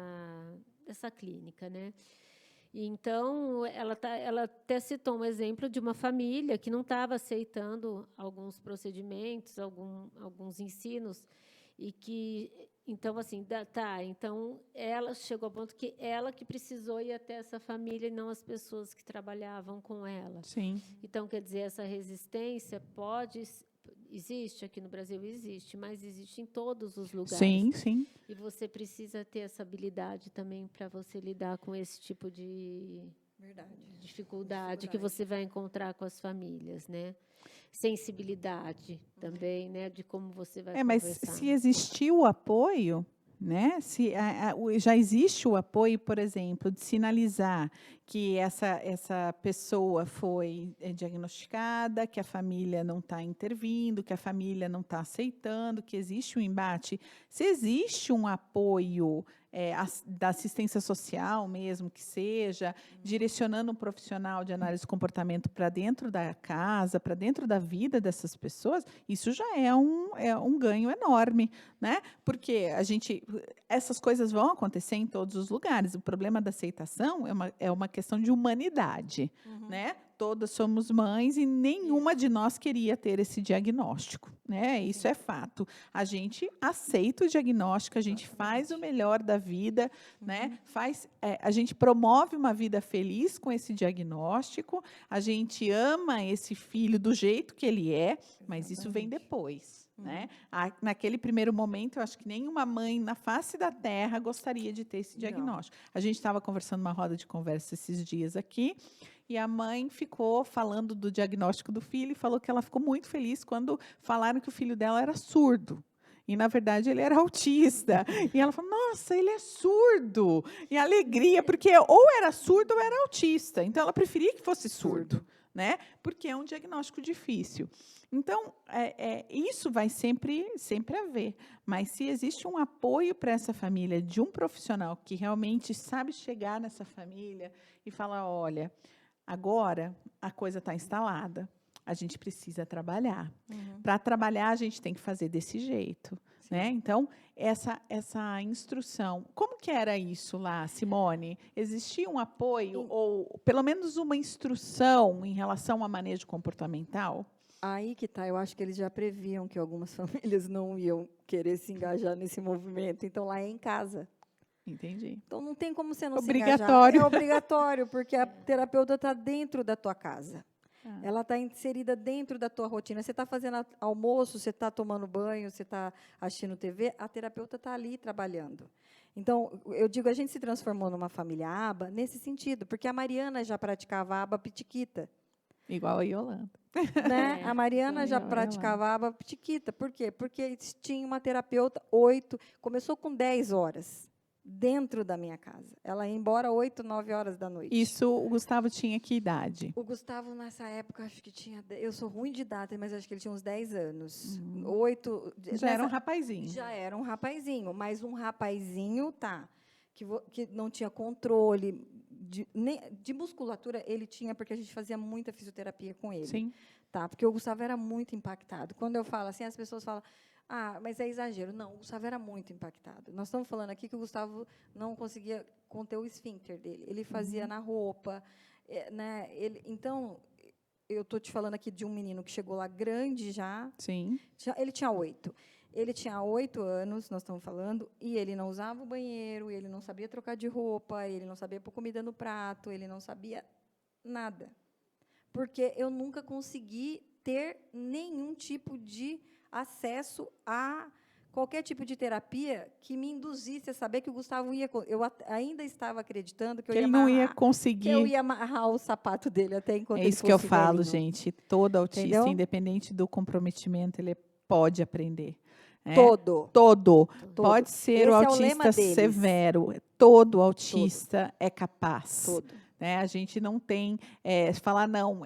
clínica, né? E então ela até citou um exemplo de uma família que não estava aceitando alguns procedimentos, alguns ensinos e que então, assim, então ela chegou ao ponto que ela que precisou ir até essa família e não as pessoas que trabalhavam com ela. Sim. Então, quer dizer, essa resistência existe aqui no Brasil, existe, mas existe em todos os lugares. Sim, sim. E você precisa ter essa habilidade também para você lidar com esse tipo de dificuldade que você vai encontrar com as famílias, né? Sensibilidade também, né, de como você vai mas conversar. Se existiu o apoio, né, se já existe o apoio, por exemplo, de sinalizar que essa pessoa foi diagnosticada, que a família não está intervindo, que a família não está aceitando, que existe um embate, se existe um apoio da assistência social mesmo, que seja, direcionando um profissional de análise de comportamento para dentro da casa, para dentro da vida dessas pessoas, isso já é um ganho enorme, né? Porque essas coisas vão acontecer em todos os lugares. O problema da aceitação é uma questão de humanidade, né? Todas somos mães e nenhuma de nós queria ter esse diagnóstico, né? Isso é fato. A gente aceita o diagnóstico, a gente faz o melhor da vida, né? A gente promove uma vida feliz com esse diagnóstico, a gente ama esse filho do jeito que ele é, mas isso vem depois. Né? Naquele primeiro momento, eu acho que nenhuma mãe na face da terra gostaria de ter esse diagnóstico. A gente estava conversando numa roda de conversa esses dias aqui, e a mãe ficou falando do diagnóstico do filho e falou que ela ficou muito feliz quando falaram que o filho dela era surdo. E, na verdade, ele era autista. E ela falou, nossa, ele é surdo. E alegria, porque ou era surdo ou era autista. Então, ela preferia que fosse surdo. né? Porque é um diagnóstico difícil. Então, isso vai sempre haver. Mas se existe um apoio para essa família de um profissional que realmente sabe chegar nessa família e falar, olha, agora a coisa está instalada, a gente precisa trabalhar. Para trabalhar, a gente tem que fazer desse jeito. Né? Então, essa instrução, como que era isso lá, Simone? Existia um apoio, ou pelo menos uma instrução em relação a manejo comportamental? Aí que tá, eu acho que eles já previam que algumas famílias não iam querer se engajar nesse movimento, então lá é em casa. Entendi. Então não tem como você não Obrigatório. se engajar. É obrigatório, porque a terapeuta está dentro da tua casa. Ela está inserida dentro da tua rotina. Você está fazendo almoço, você está tomando banho, você está assistindo TV, a terapeuta está ali trabalhando. Então, eu digo, a gente se transformou numa família aba nesse sentido, porque a Mariana já praticava aba pitiquita. Igual a Yolanda. Né? A Mariana já praticava aba pitiquita. Por quê? Porque tinha uma terapeuta, começou com 10 horas. Dentro da minha casa. Ela ia embora 8, 9 horas da noite. Isso, o Gustavo tinha que idade? O Gustavo, nessa época, acho que tinha... Eu sou ruim de data, mas acho que ele tinha uns 10 anos. 8... Já era um rapazinho. Já era um rapazinho, mas um rapazinho, que não tinha controle de musculatura, ele tinha, porque a gente fazia muita fisioterapia com ele. Sim. Porque o Gustavo era muito impactado. Quando eu falo assim, as pessoas falam... mas é exagero. Não, o Gustavo era muito impactado. Nós estamos falando aqui que o Gustavo não conseguia conter o esfíncter dele. Ele fazia na roupa. Né? Então, eu estou te falando aqui de um menino que chegou lá grande já. Sim. Ele tinha 8. Ele tinha 8 anos, nós estamos falando, e ele não usava o banheiro, ele não sabia trocar de roupa, ele não sabia pôr comida no prato, ele não sabia nada. Porque eu nunca consegui ter nenhum tipo de acesso a qualquer tipo de terapia que me induzisse a saber que o Gustavo ia... Eu ainda estava acreditando que eu ia ele não ia conseguir. Que eu ia amarrar o sapato dele até enquanto ele fosse isso que eu falo, velhinho. gente. Todo autista, Entendeu? Independente do comprometimento, ele pode aprender. Né? Todo. Pode ser Esse o é o autista lema deles. severo. Todo autista é capaz. Todo. Né? A gente não tem falar, não,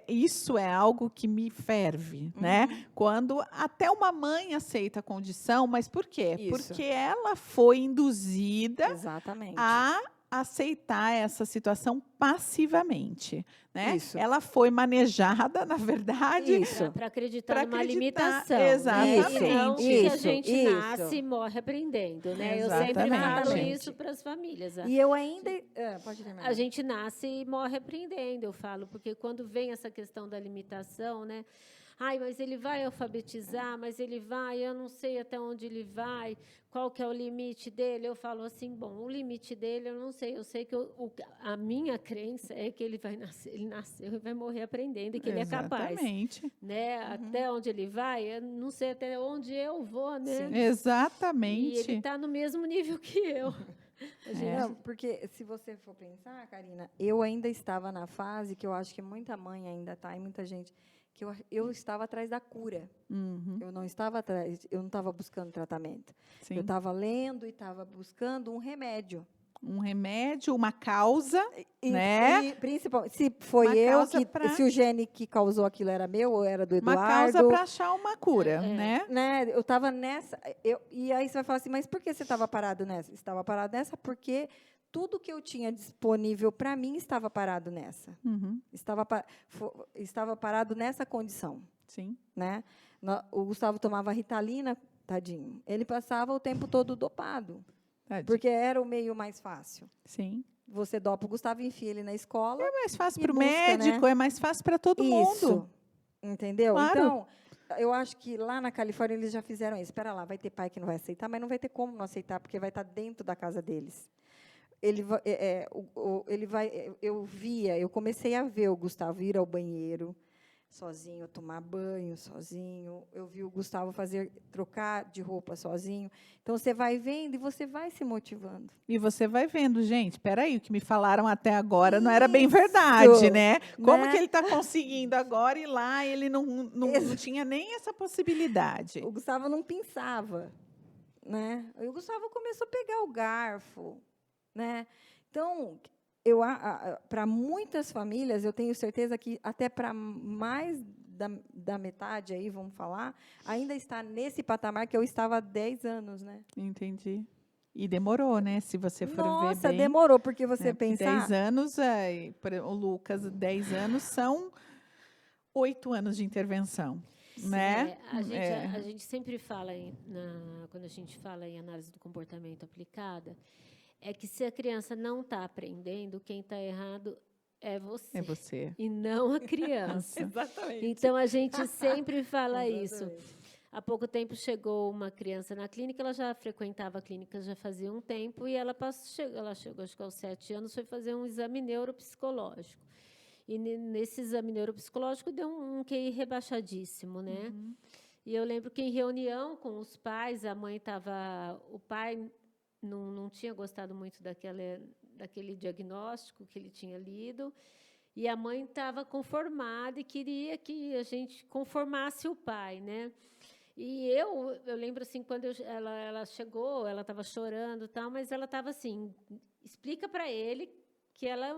isso é algo que me ferve. Né? Quando até uma mãe aceita a condição, mas por quê? Isso. Porque ela foi induzida Exatamente. a aceitar essa situação passivamente. Né? Isso. Ela foi manejada, na verdade, para acreditar numa limitação. Exatamente. Né? E não que a Isso. gente nasce e morre aprendendo. Né? Eu sempre falo Exatamente. isso para as famílias. E eu ainda... pode terminar. A gente nasce e morre aprendendo, eu falo, porque quando vem essa questão da limitação, né? Ai, mas ele vai alfabetizar, mas ele vai, eu não sei até onde ele vai, qual que é o limite dele. Eu falo assim, bom, o limite dele eu não sei. Eu sei que a minha crença é que ele vai nascer, ele nasceu e vai morrer aprendendo e que ele é capaz. Exatamente. Né? Até onde ele vai, eu não sei até onde eu vou, né? Sim. Exatamente. E ele está no mesmo nível que eu. Não, porque se você for pensar, Karina, eu ainda estava na fase que eu acho que muita mãe ainda está, e muita gente, que eu estava atrás da cura. Eu não estava atrás, eu não estava buscando tratamento. Sim. Eu estava lendo e estava buscando um remédio. Um remédio, uma causa, né? E principalmente, se foi Uma eu, causa se o gene que causou aquilo era meu ou era do Uma Eduardo. causa para achar uma cura, né? Eu estava nessa... E aí você vai falar assim, mas por que você estava parado nessa? Estava parado nessa porque tudo que eu tinha disponível para mim estava parado nessa. Estava parado nessa condição. Sim. Né? O Gustavo tomava Ritalina, tadinho. Ele passava o tempo todo dopado. Porque era o meio mais fácil. Sim. Você dopa o Gustavo e enfia ele na escola. É mais fácil para o busca, médico, né? É mais fácil para todo mundo. Entendeu? Claro. Então, eu acho que lá na Califórnia eles já fizeram isso. Espera lá, vai ter pai que não vai aceitar, mas não vai ter como não aceitar, porque vai estar dentro da casa deles. Eu comecei a ver o Gustavo ir ao banheiro sozinho, tomar banho sozinho. Eu vi o Gustavo trocar de roupa sozinho. Então, você vai vendo e você vai se motivando. E você vai vendo, gente, espera aí, o que me falaram até agora não era bem verdade, né? Como que ele está conseguindo agora ir lá? Ele não tinha nem essa possibilidade. O Gustavo não pensava, né? E o Gustavo começou a pegar o garfo, né? Então, para muitas famílias, eu tenho certeza que até para mais da metade, aí, vamos falar, ainda está nesse patamar que eu estava há 10 anos, né? Entendi. E demorou, né? Se você for ver Nossa, bem, demorou, porque você né? Porque pensar... 10 anos, o Lucas, 10 anos são 8 anos de intervenção, né? A gente sempre fala, quando a gente fala em análise do comportamento aplicada, é que se a criança não está aprendendo, quem está errado é você. É você. E não a criança. Exatamente. Então, a gente sempre fala isso. Há pouco tempo chegou uma criança na clínica, ela já frequentava a clínica já fazia um tempo, e ela chegou, acho que aos 7 anos, foi fazer um exame neuropsicológico. E nesse exame neuropsicológico deu um QI rebaixadíssimo, né? Uhum. E eu lembro que em reunião com os pais, o pai não tinha gostado muito daquele diagnóstico que ele tinha lido, e a mãe estava conformada e queria que a gente conformasse o pai, né? E eu lembro assim, quando ela chegou, ela estava chorando, tal, mas ela estava assim, explica para ele que ela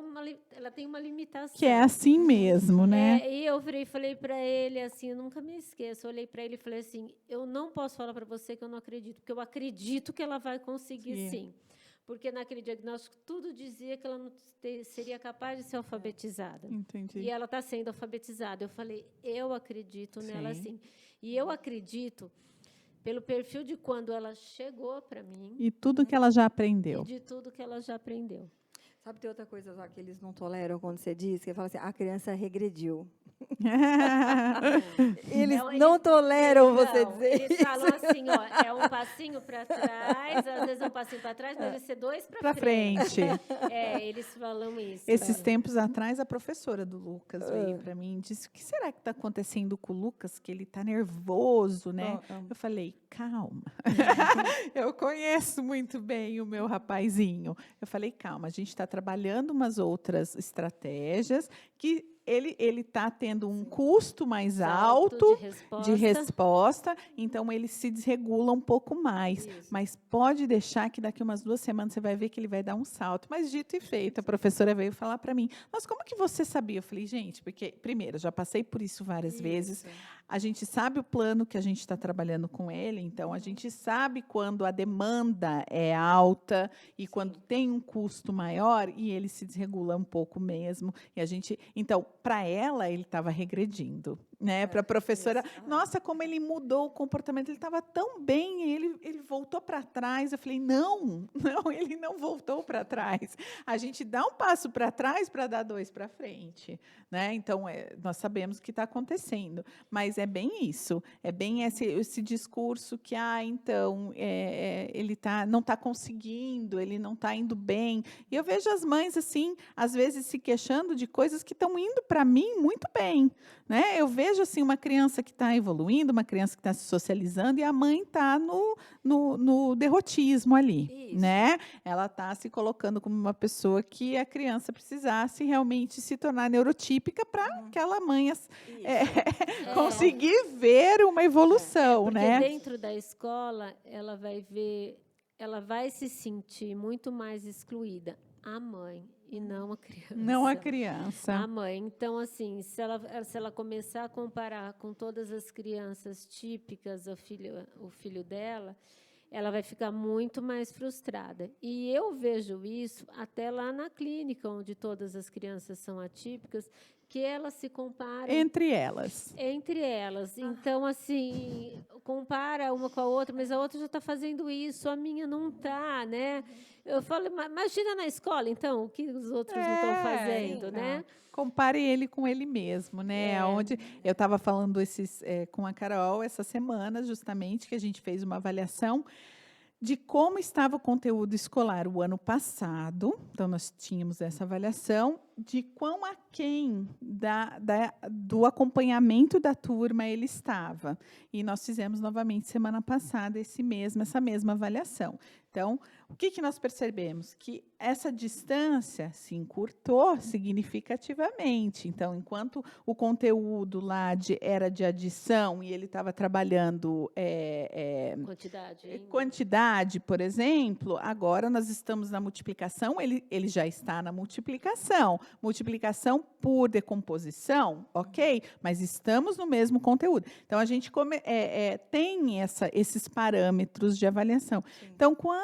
tem uma limitação. Que é assim mesmo, né? E eu falei para ele assim, eu nunca me esqueço, eu olhei para ele e falei assim, eu não posso falar para você que eu não acredito, porque eu acredito que ela vai conseguir sim. Porque naquele diagnóstico tudo dizia que ela não seria capaz de ser alfabetizada. Entendi. E ela está sendo alfabetizada. Eu falei, eu acredito nela sim. E eu acredito pelo perfil de quando ela chegou para mim. E tudo que ela já aprendeu. E de tudo que ela já aprendeu. Sabe, tem outra coisa só que eles não toleram quando você diz, que fala assim, a criança regrediu. Eles não toleram você dizer eles falam assim, ó, é um passinho para trás, às vezes é um passinho para trás, mas deve ser 2 para frente. Eles falam isso. Esses tempos atrás, a professora do Lucas veio para mim e disse, o que será que está acontecendo com o Lucas, que ele está nervoso, né? Eu falei, calma. Eu conheço muito bem o meu rapazinho. Eu falei, calma, a gente está trabalhando umas outras estratégias que ele está tendo um custo mais alto de resposta, então ele se desregula um pouco mais. Isso. Mas pode deixar que daqui umas 2 semanas você vai ver que ele vai dar um salto. Mas dito e feito, a professora veio falar para mim, mas como que você sabia? Eu falei, gente, porque, primeiro, já passei por isso várias vezes, a gente sabe o plano que a gente está trabalhando com ele, então a gente sabe quando a demanda é alta e quando tem um custo maior e ele se desregula um pouco mesmo. E a gente, então, para ela, ele estava regredindo, né? Para a professora, nossa, como ele mudou o comportamento, ele estava tão bem, ele voltou para trás. Eu falei, não, ele não voltou para trás. A gente dá um passo para trás para dar 2 para frente, né? Então, nós sabemos o que está acontecendo, mas é bem isso, é bem esse discurso que, então, ele não está conseguindo, ele não está indo bem. E eu vejo as mães, assim, às vezes se queixando de coisas que estão indo para mim muito bem, né? Eu vejo assim uma criança que está evoluindo, uma criança que está se socializando e a mãe está no derrotismo ali, isso, né? Ela está se colocando como uma pessoa que a criança precisasse realmente se tornar neurotípica para aquela mãe conseguir ver uma evolução, porque né? Dentro da escola ela vai se sentir muito mais excluída, a mãe. E não a criança. Não a criança. A mãe. Então, assim, se ela começar a comparar com todas as crianças típicas, o filho dela, ela vai ficar muito mais frustrada. E eu vejo isso até lá na clínica, onde todas as crianças são atípicas, que elas se comparam... Entre elas. Entre elas. Então, assim, compara uma com a outra, mas a outra já está fazendo isso, a minha não está, né? Eu falo, imagina na escola, então, o que os outros não estão fazendo, né? Compare ele com ele mesmo, né? Onde eu estava falando com a Carol essa semana, justamente, que a gente fez uma avaliação de como estava o conteúdo escolar o ano passado. Então, nós tínhamos essa avaliação de quão aquém do acompanhamento da turma ele estava. E nós fizemos novamente semana passada essa mesma avaliação. Então, o que nós percebemos? Que essa distância se encurtou significativamente. Então, enquanto o conteúdo lá era de adição e ele estava trabalhando quantidade, por exemplo, agora nós estamos na multiplicação, ele já está na multiplicação. Multiplicação por decomposição, ok? Mas estamos no mesmo conteúdo. Então, a gente tem esses parâmetros de avaliação. Sim. Então, quando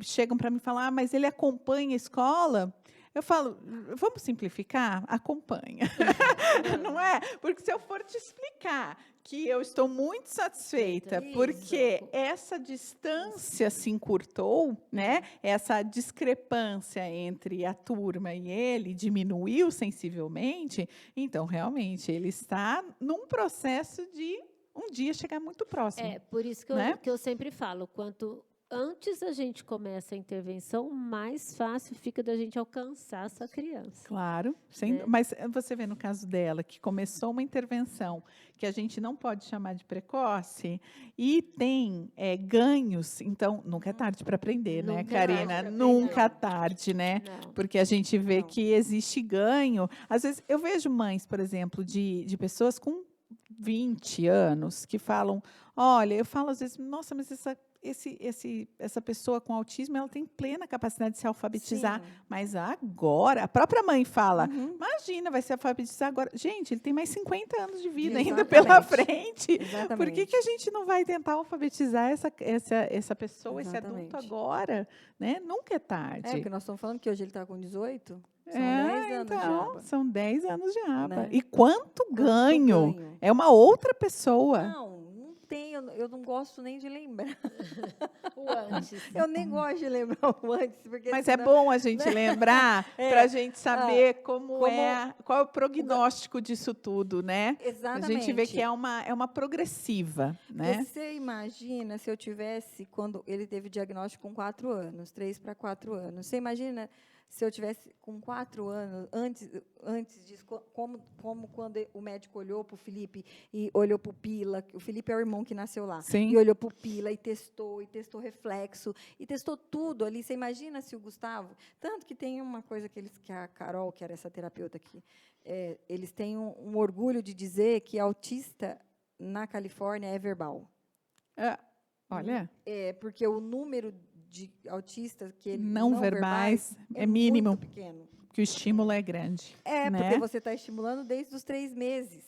chegam para mim falar, mas ele acompanha a escola, eu falo, vamos simplificar? Acompanha. Não é? Porque se eu for te explicar que eu estou muito satisfeita porque essa distância se encurtou, né? Essa discrepância entre a turma e ele diminuiu sensivelmente, então, realmente, ele está num processo de um dia chegar muito próximo. Por isso que eu sempre falo, quanto antes a gente começa a intervenção, mais fácil fica da gente alcançar essa criança. Claro, mas você vê no caso dela, que começou uma intervenção que a gente não pode chamar de precoce, e tem ganhos, então, nunca é tarde para aprender, né, Karina? Nunca é tarde, né? Não. Porque a gente vê que existe ganho. Às vezes, eu vejo mães, por exemplo, de pessoas com 20 anos, que falam, olha, eu falo às vezes, nossa, mas essa pessoa com autismo, ela tem plena capacidade de se alfabetizar. Sim. Mas agora, a própria mãe fala, imagina, vai se alfabetizar agora. Gente, ele tem mais 50 anos de vida ainda pela frente. Exatamente. Por que a gente não vai tentar alfabetizar essa pessoa, esse adulto agora? Né? Nunca é tarde. Porque nós estamos falando que hoje ele está com 18. São 10 anos de aba. São 10 anos de aba. Né? E quanto ganho? É uma outra pessoa. Não tem, eu não gosto nem de lembrar. O antes. Eu nem gosto de lembrar o antes. Porque mas senão, é bom a gente lembrar para a gente saber qual é o prognóstico disso tudo, né? Exatamente. A gente vê que é uma progressiva. Né? Você imagina se eu tivesse, quando ele teve diagnóstico com 4 anos, 3 para 4 anos, você imagina se eu tivesse com 4 anos, antes disso, como quando o médico olhou para o Felipe e olhou para o Pila, o Felipe é o irmão que nasceu lá, Sim. E olhou para o Pila e testou reflexo, e testou tudo ali. Você imagina se o Gustavo, tanto que tem uma coisa que a Carol, que era essa terapeuta aqui, eles têm um orgulho de dizer que autista na Califórnia é verbal. Olha. Porque o número de autistas que ele não verbais é mínimo, muito pequeno. Porque o estímulo é grande. Né? Porque você está estimulando desde os 3 meses.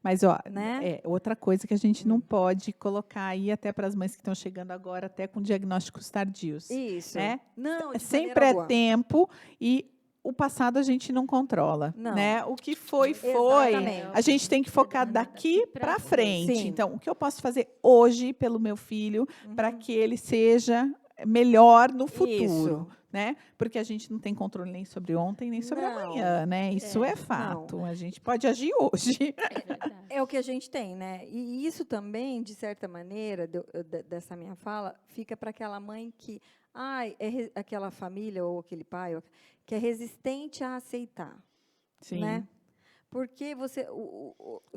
Mas, né? Outra coisa que a gente não pode colocar aí, até para as mães que estão chegando agora, até com diagnósticos tardios. Isso. Não, sempre é tempo e o passado a gente não controla. Não. Né? O que foi. Exatamente. A gente tem que focar daqui para frente. Sim. Então, o que eu posso fazer hoje pelo meu filho para que ele seja melhor no futuro? Né? Porque a gente não tem controle nem sobre ontem, nem sobre amanhã. Né? Isso é fato. Não. A gente pode agir hoje. É o que a gente tem. Né? E isso também, de certa maneira, dessa minha fala, fica para aquela mãe que... aquela família ou aquele pai que é resistente a aceitar. Sim. Né? Porque você...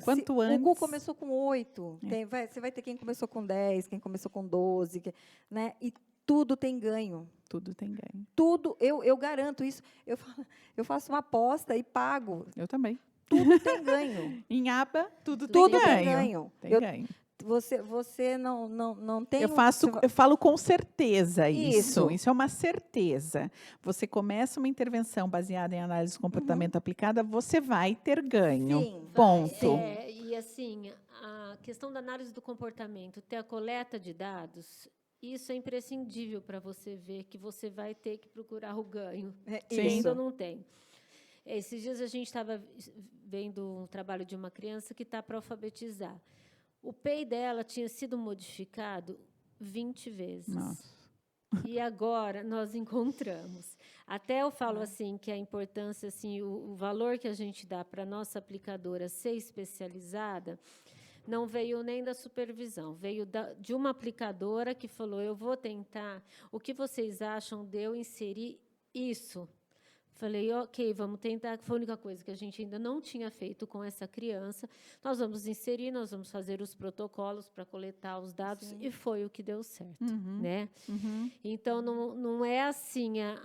Quanto antes... O Gu começou com 8. Você vai ter quem começou com 10, quem começou com 12. Né? E tudo tem ganho. Tudo tem ganho. Tudo. Eu garanto isso. Eu faço uma aposta e pago. Eu também. Tudo tem ganho. Em aba, tudo tem ganho. Tem ganho. Você não tem... Eu falo com certeza isso. Isso é uma certeza. Você começa uma intervenção baseada em análise de comportamento aplicada, você vai ter ganho. Sim, ponto. E assim, a questão da análise do comportamento, ter a coleta de dados, isso é imprescindível para você ver que você vai ter que procurar o ganho. Tem ou não tem. Esses dias a gente estava vendo um trabalho de uma criança que está para alfabetizar. O PEI dela tinha sido modificado 20 vezes. Nossa. E agora nós encontramos. Até eu falo assim que a importância, assim, o valor que a gente dá para a nossa aplicadora ser especializada não veio nem da supervisão, veio de uma aplicadora que falou, eu vou tentar, o que vocês acham de eu inserir isso? Falei, ok, vamos tentar, que foi a única coisa que a gente ainda não tinha feito com essa criança. Nós vamos inserir, nós vamos fazer os protocolos para coletar os dados, Sim. e foi o que deu certo, Uhum. né? Uhum. Então, não é assim, eu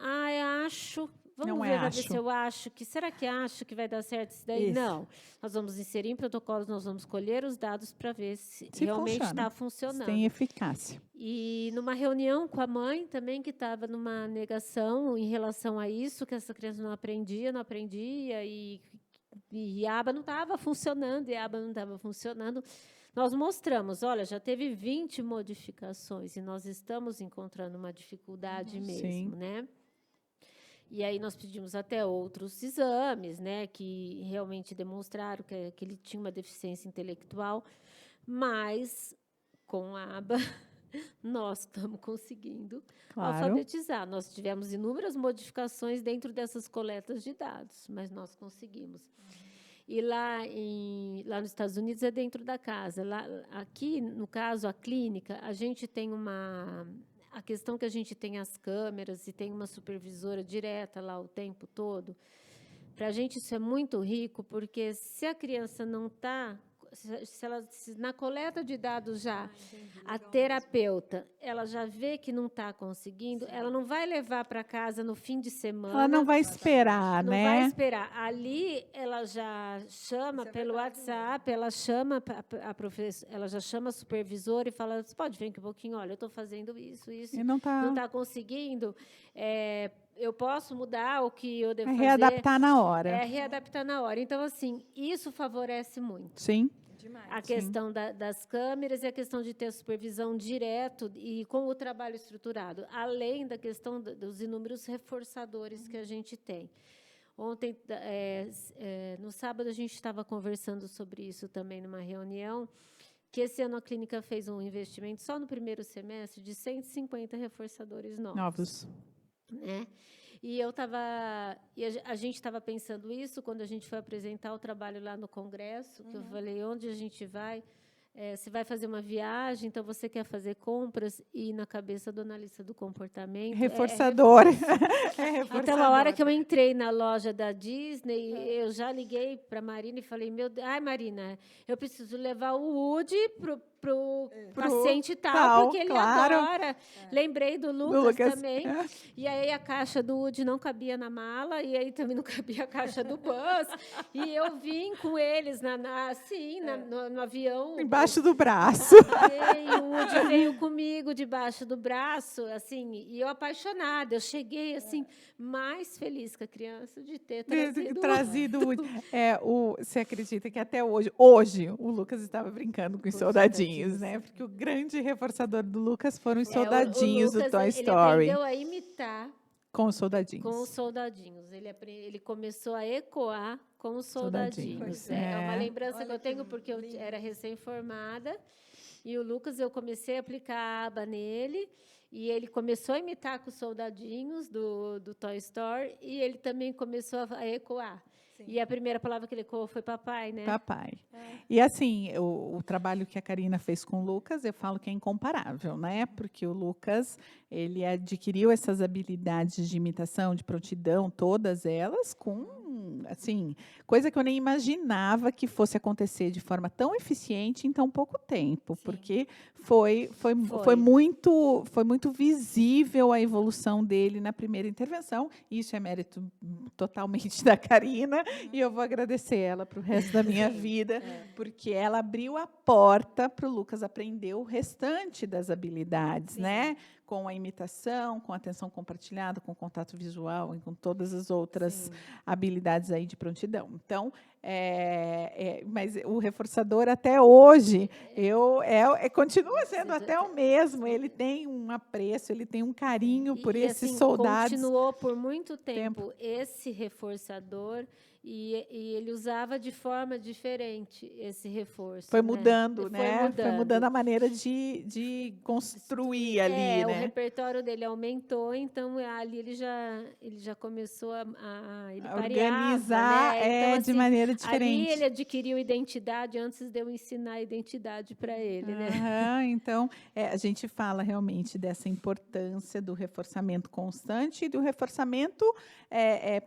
acho... Vamos Não é ver, pra ver acho. se eu acho que... Será que acho que vai dar certo isso daí? Isso. Não. Nós vamos inserir em protocolos, nós vamos colher os dados para ver se Se realmente funciona. está Se funcionando. tem eficácia. E numa reunião com a mãe também, que estava numa negação em relação a isso, que essa criança não aprendia, e a aba não estava funcionando, nós mostramos, olha, já teve 20 modificações, e nós estamos encontrando uma dificuldade mesmo, Sim. né? E aí nós pedimos até outros exames, né, que realmente demonstraram que ele tinha uma deficiência intelectual, mas com a aba nós estamos conseguindo alfabetizar. Nós tivemos inúmeras modificações dentro dessas coletas de dados, mas nós conseguimos. E lá nos Estados Unidos é dentro da casa. Aqui, no caso, a clínica, a gente tem a questão que a gente tem as câmeras e tem uma supervisora direta lá o tempo todo. Para a gente isso é muito rico, porque se a criança não está... Se na coleta de dados já a terapeuta ela já vê que não está conseguindo, ela não vai levar para casa no fim de semana. Ela não vai esperar, Não né? vai esperar. Ali ela já chama pelo WhatsApp, ela chama a professora, ela já chama a supervisora e fala: "Você pode vir aqui um pouquinho? Olha, eu estou fazendo isso. E não está Não conseguindo. Eu posso mudar o que eu devo fazer?" readaptar na hora. Readaptar na hora. Então, assim, isso favorece muito. Sim. Demais. A questão das câmeras e a questão de ter a supervisão direto e com o trabalho estruturado, além da questão dos inúmeros reforçadores que a gente tem. Ontem, no sábado, a gente estava conversando sobre isso também numa reunião, que esse ano a clínica fez um investimento só no primeiro semestre de 150 reforçadores novos. Né? E a gente estava pensando isso quando a gente foi apresentar o trabalho lá no Congresso, que eu falei, onde a gente vai? Você vai fazer uma viagem, então você quer fazer compras, e na cabeça do analista do comportamento... Reforçador. Então, a hora que eu entrei na loja da Disney, eu já liguei para a Marina e falei, Marina, eu preciso levar o Woody para o paciente tal, porque ele adora. Lembrei do Lucas também. E aí a caixa do Woody não cabia na mala, e aí também não cabia a caixa do Buzz. E eu vim com eles no avião. Embaixo do braço. O Woody veio comigo debaixo do braço, assim, e eu apaixonada. Eu cheguei, assim, mais feliz que a criança de ter trazido o Woody. Você acredita que até hoje, o Lucas estava brincando com os soldadinhos, né? Porque o grande reforçador do Lucas foram os soldadinhos do Toy Story. Ele aprendeu a imitar com os soldadinhos. Com os soldadinhos. Ele começou a ecoar com os soldadinhos. É uma lembrança que eu tenho, porque eu era recém-formada, e o Lucas, eu comecei a aplicar a aba nele, e ele começou a imitar com os soldadinhos do Toy Story, e ele também começou a ecoar. Sim. E a primeira palavra que ele ecoou foi papai, né? Papai. E assim, o trabalho que a Karina fez com o Lucas, eu falo que é incomparável, né? Porque o Lucas, ele adquiriu essas habilidades de imitação, de prontidão, todas elas, com, assim, coisa que eu nem imaginava que fosse acontecer de forma tão eficiente em tão pouco tempo. Sim. Porque foi muito visível a evolução dele na primeira intervenção. Isso é mérito totalmente da Karina, e eu vou agradecer ela para o resto da minha vida, porque ela abriu a porta para o Lucas aprender o restante das habilidades, né? Com a imitação, com a atenção compartilhada, com o contato visual e com todas as outras habilidades aí de prontidão. Então, mas o reforçador até hoje continua sendo até o mesmo. Ele tem um apreço, ele tem um carinho por esses soldados. Continuou por muito tempo esse reforçador. E ele usava de forma diferente esse reforço. Foi mudando, né? Foi mudando a maneira de construir ali, né? O repertório dele aumentou, então ali ele já começou a organizar, né? Então, de maneira maneira diferente. Ali ele adquiriu identidade antes de eu ensinar a identidade para ele, né? Então, a gente fala realmente dessa importância do reforçamento constante e do reforçamento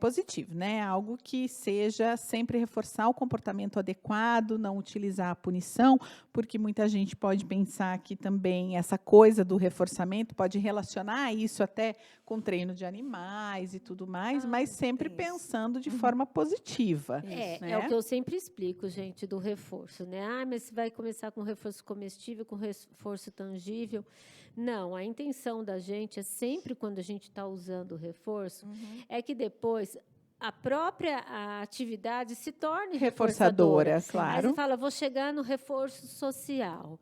positivo, né? Algo que seja sempre reforçar o comportamento adequado, não utilizar a punição, porque muita gente pode pensar que também essa coisa do reforçamento pode relacionar isso até com treino de animais e tudo mais, mas sempre pensando de forma positiva. Né? Né? É o que eu sempre explico, gente, do reforço, né? Mas você vai começar com reforço comestível, com reforço tangível. Não, a intenção da gente é sempre, quando a gente está usando o reforço, é que depois a própria atividade se torne reforçadora. Claro. Aí você fala, vou chegar no reforço social.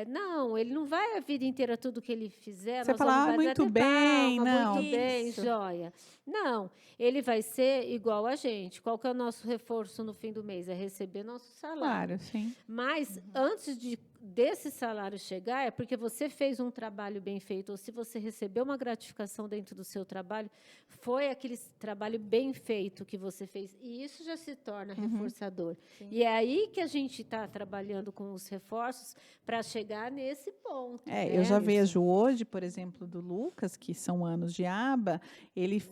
Não, ele não vai a vida inteira tudo que ele fizer. Você fala, muito bem, não. Muito bem, joia. Não, ele vai ser igual a gente. Qual que é o nosso reforço no fim do mês? É receber nosso salário. Claro, sim. Mas antes desse salário chegar, é porque você fez um trabalho bem feito, ou se você recebeu uma gratificação dentro do seu trabalho, foi aquele trabalho bem feito que você fez. E isso já se torna reforçador. Sim. E é aí que a gente está trabalhando com os reforços para chegar nesse ponto. Né? Eu já vejo hoje, por exemplo, do Lucas, que são anos de aba, ele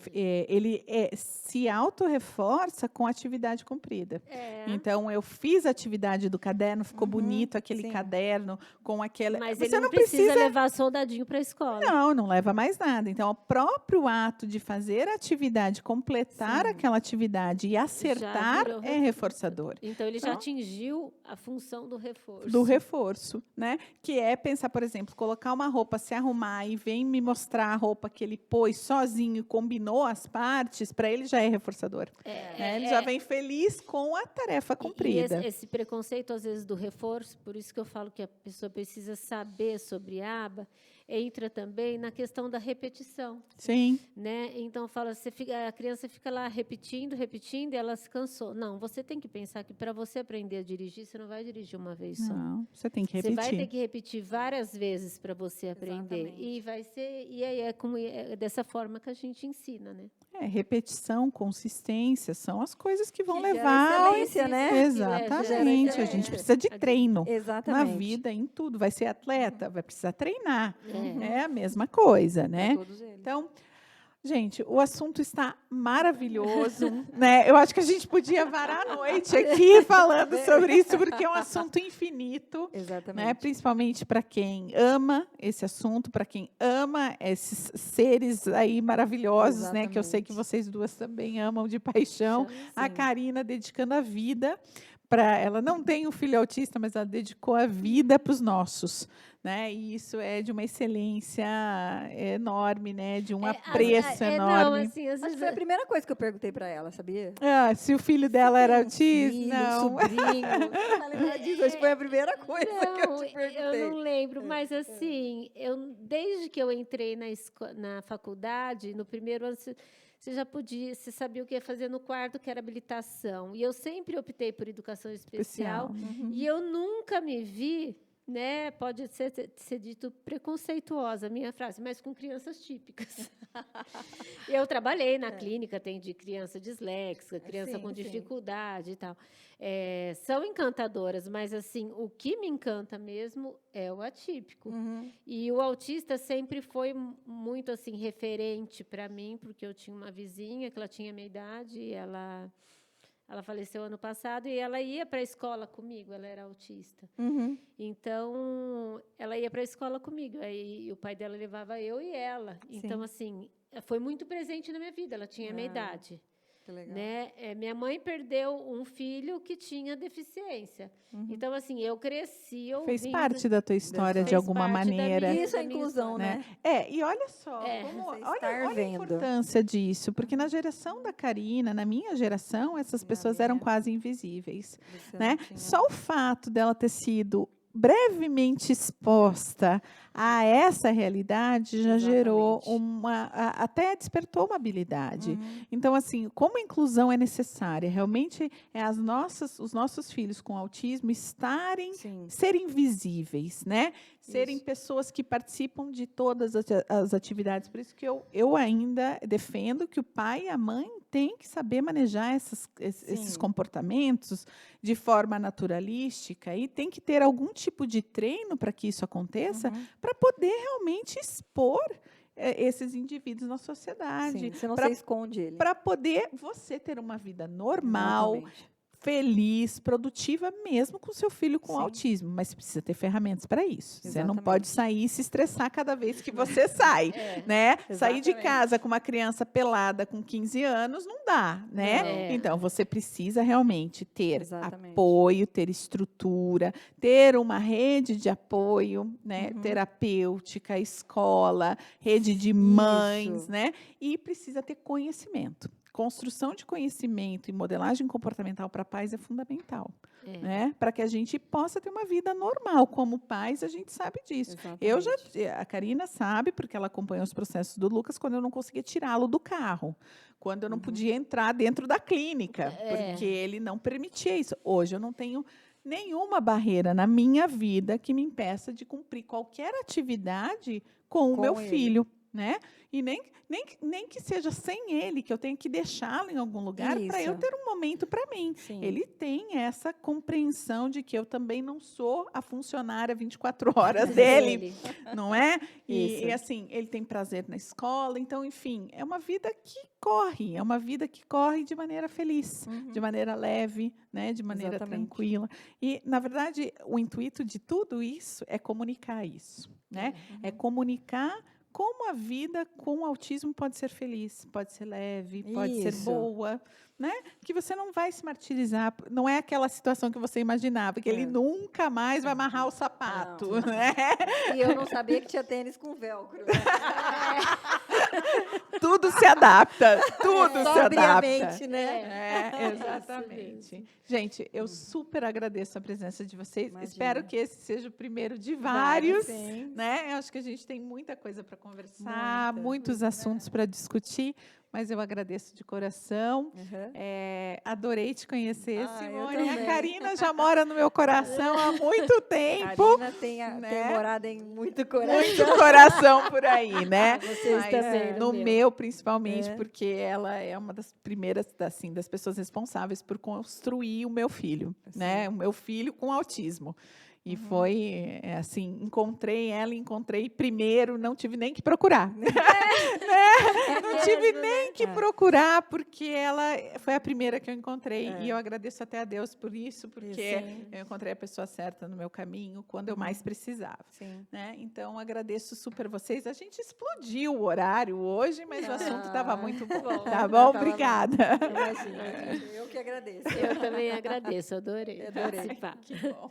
se autorreforça com atividade cumprida. Então, eu fiz a atividade do caderno, ficou bonito aquele caderno, com aquela... Mas você ele não precisa levar soldadinho para a escola. Não leva mais nada. Então, o próprio ato de fazer a atividade, completar aquela atividade e acertar é reforçador. Então, ele já atingiu a função do reforço. Do reforço, né? Que é pensar, por exemplo, colocar uma roupa, se arrumar e vem me mostrar a roupa que ele pôs sozinho, combinou as partes, para ele já é reforçador. Né? Ele já vem feliz com a tarefa cumprida. E esse preconceito, às vezes, do reforço, por isso que eu falo que a pessoa precisa saber sobre aba, entra também na questão da repetição. Sim. Né? Então, fala, a criança fica lá repetindo, e ela se cansou. Não, você tem que pensar que para você aprender a dirigir, você não vai dirigir uma vez só. Não, você tem que repetir. Você vai ter que repetir várias vezes para você aprender. Exatamente. E vai ser, é dessa forma que a gente ensina, né? Repetição, consistência, são as coisas que vão Que levar... excelência, né? Exatamente. A gente precisa de treino. Exatamente. Na vida, em tudo. Vai ser atleta, vai precisar treinar. É a mesma coisa, né? Todos eles. Então, gente, o assunto está maravilhoso, né? Eu acho que a gente podia varar a noite aqui falando sobre isso, porque é um assunto infinito. Exatamente. Né? Principalmente para quem ama esse assunto, para quem ama esses seres aí maravilhosos, Exatamente. né? Que eu sei que vocês duas também amam de paixão. A Karina dedicando a vida ela não tem um filho autista, mas ela dedicou a vida para os nossos, né? E isso é de uma excelência enorme, né? De um apreço enorme. Não, assim, Acho que foi a primeira coisa que eu perguntei para ela, sabia? Se o filho dela era autista, Filho, não. sobrinho. Ela lembra disso, acho que foi a primeira coisa que eu te perguntei. Eu não lembro, mas assim, desde que eu entrei na faculdade, no primeiro ano, você sabia o que ia fazer no quarto, que era habilitação. E eu sempre optei por educação especial. E eu nunca me vi, né? Pode ser dito preconceituosa a minha frase, mas com crianças típicas. Eu trabalhei na clínica, atendi criança disléxica, criança com dificuldade e tal. São encantadoras, mas assim, o que me encanta mesmo é o atípico. E o autista sempre foi muito assim referente para mim, porque eu tinha uma vizinha que ela tinha a minha idade, e ela faleceu ano passado, e ela ia para a escola comigo, ela era autista. Então, ela ia para a escola comigo, aí o pai dela levava eu e ela. Então, assim, foi muito presente na minha vida, ela tinha a minha idade. Que legal. Né? Minha mãe perdeu um filho que tinha deficiência. Então, assim, eu cresci ouvindo... Fez parte da tua história de alguma maneira. Isso é inclusão, né? E olha só, olha a vendo. importância disso, porque na geração da Karina, na minha geração, essas pessoas eram quase invisíveis. Né? Só o fato dela ter sido brevemente exposta a essa realidade já gerou até despertou uma habilidade. Então, assim, como a inclusão é necessária, realmente os nossos filhos com autismo serem visíveis, né? Serem pessoas que participam de todas as atividades. Por isso que eu ainda defendo que o pai e a mãe tem que saber manejar esses comportamentos de forma naturalística e tem que ter algum tipo de treino para que isso aconteça, para poder realmente expor esses indivíduos na sociedade. Sim, senão você esconde ele. Para poder você ter uma vida normal, Exatamente. feliz, produtiva, mesmo com seu filho com Sim. autismo. Mas você precisa ter ferramentas para isso. Você não Exatamente. pode sair e se estressar cada vez que você sai, né? Sair de Exatamente. casa com uma criança pelada com 15 anos não dá, né? Não. Então, você precisa realmente ter Exatamente. apoio, ter estrutura, ter uma rede de apoio, né? Terapêutica, escola, rede de mães, Isso. né? E precisa ter conhecimento. Construção de conhecimento e modelagem comportamental para pais é fundamental, né? Para que a gente possa ter uma vida normal. Como pais, a gente sabe disso. Exatamente. A Karina sabe, porque ela acompanhou os processos do Lucas, quando eu não conseguia tirá-lo do carro, quando eu não podia entrar dentro da clínica, porque ele não permitia isso. Hoje eu não tenho nenhuma barreira na minha vida que me impeça de cumprir qualquer atividade com o meu ele. filho, né? E nem que seja sem ele, que eu tenho que deixá-lo em algum lugar para eu Isso. ter um momento para mim. Sim. Ele tem essa compreensão de que eu também não sou a funcionária 24 horas dele, não é? Isso. E assim, ele tem prazer na escola, então, enfim, é uma vida que corre de maneira feliz, de maneira leve, né, de maneira Exatamente. tranquila. E, na verdade, o intuito de tudo isso é comunicar isso, né? É comunicar como a vida com autismo pode ser feliz, pode ser leve, pode ser Isso. boa, né? Que você não vai se martirizar, não é aquela situação que você imaginava, que ele nunca mais vai amarrar o sapato, Não. né? E eu não sabia que tinha tênis com velcro. Né? Tudo se adapta, tudo se adapta. Sobriamente, né? É, exatamente. Gente, eu super agradeço a presença de vocês. Imagina. Espero que esse seja o primeiro de vários, Sim. né? Eu acho que a gente tem muita coisa para conversar, Muita. muitos assuntos para discutir, mas eu agradeço de coração. Adorei te conhecer, Ah, eu Simone. A também. Karina já mora no meu coração há muito tempo. Karina tem né? morado em muito coração. Muito coração por aí, né? Vocês Mas, também, no no meu, principalmente, É. porque ela é uma das primeiras, assim, das pessoas responsáveis por construir o meu filho, né? O meu filho com autismo. E foi, assim, encontrei primeiro, não tive nem que procurar. Não tive nem que procurar, porque ela foi a primeira que eu encontrei. E eu agradeço até a Deus por isso, porque Sim. eu encontrei a pessoa certa no meu caminho, quando eu mais precisava. Sim. Né? Então, agradeço super vocês. A gente explodiu o horário hoje, mas o assunto estava muito bom. Tá bom? Tava Obrigada. Imagina, eu que agradeço. Eu também agradeço, adorei Adorei. participar. Que bom.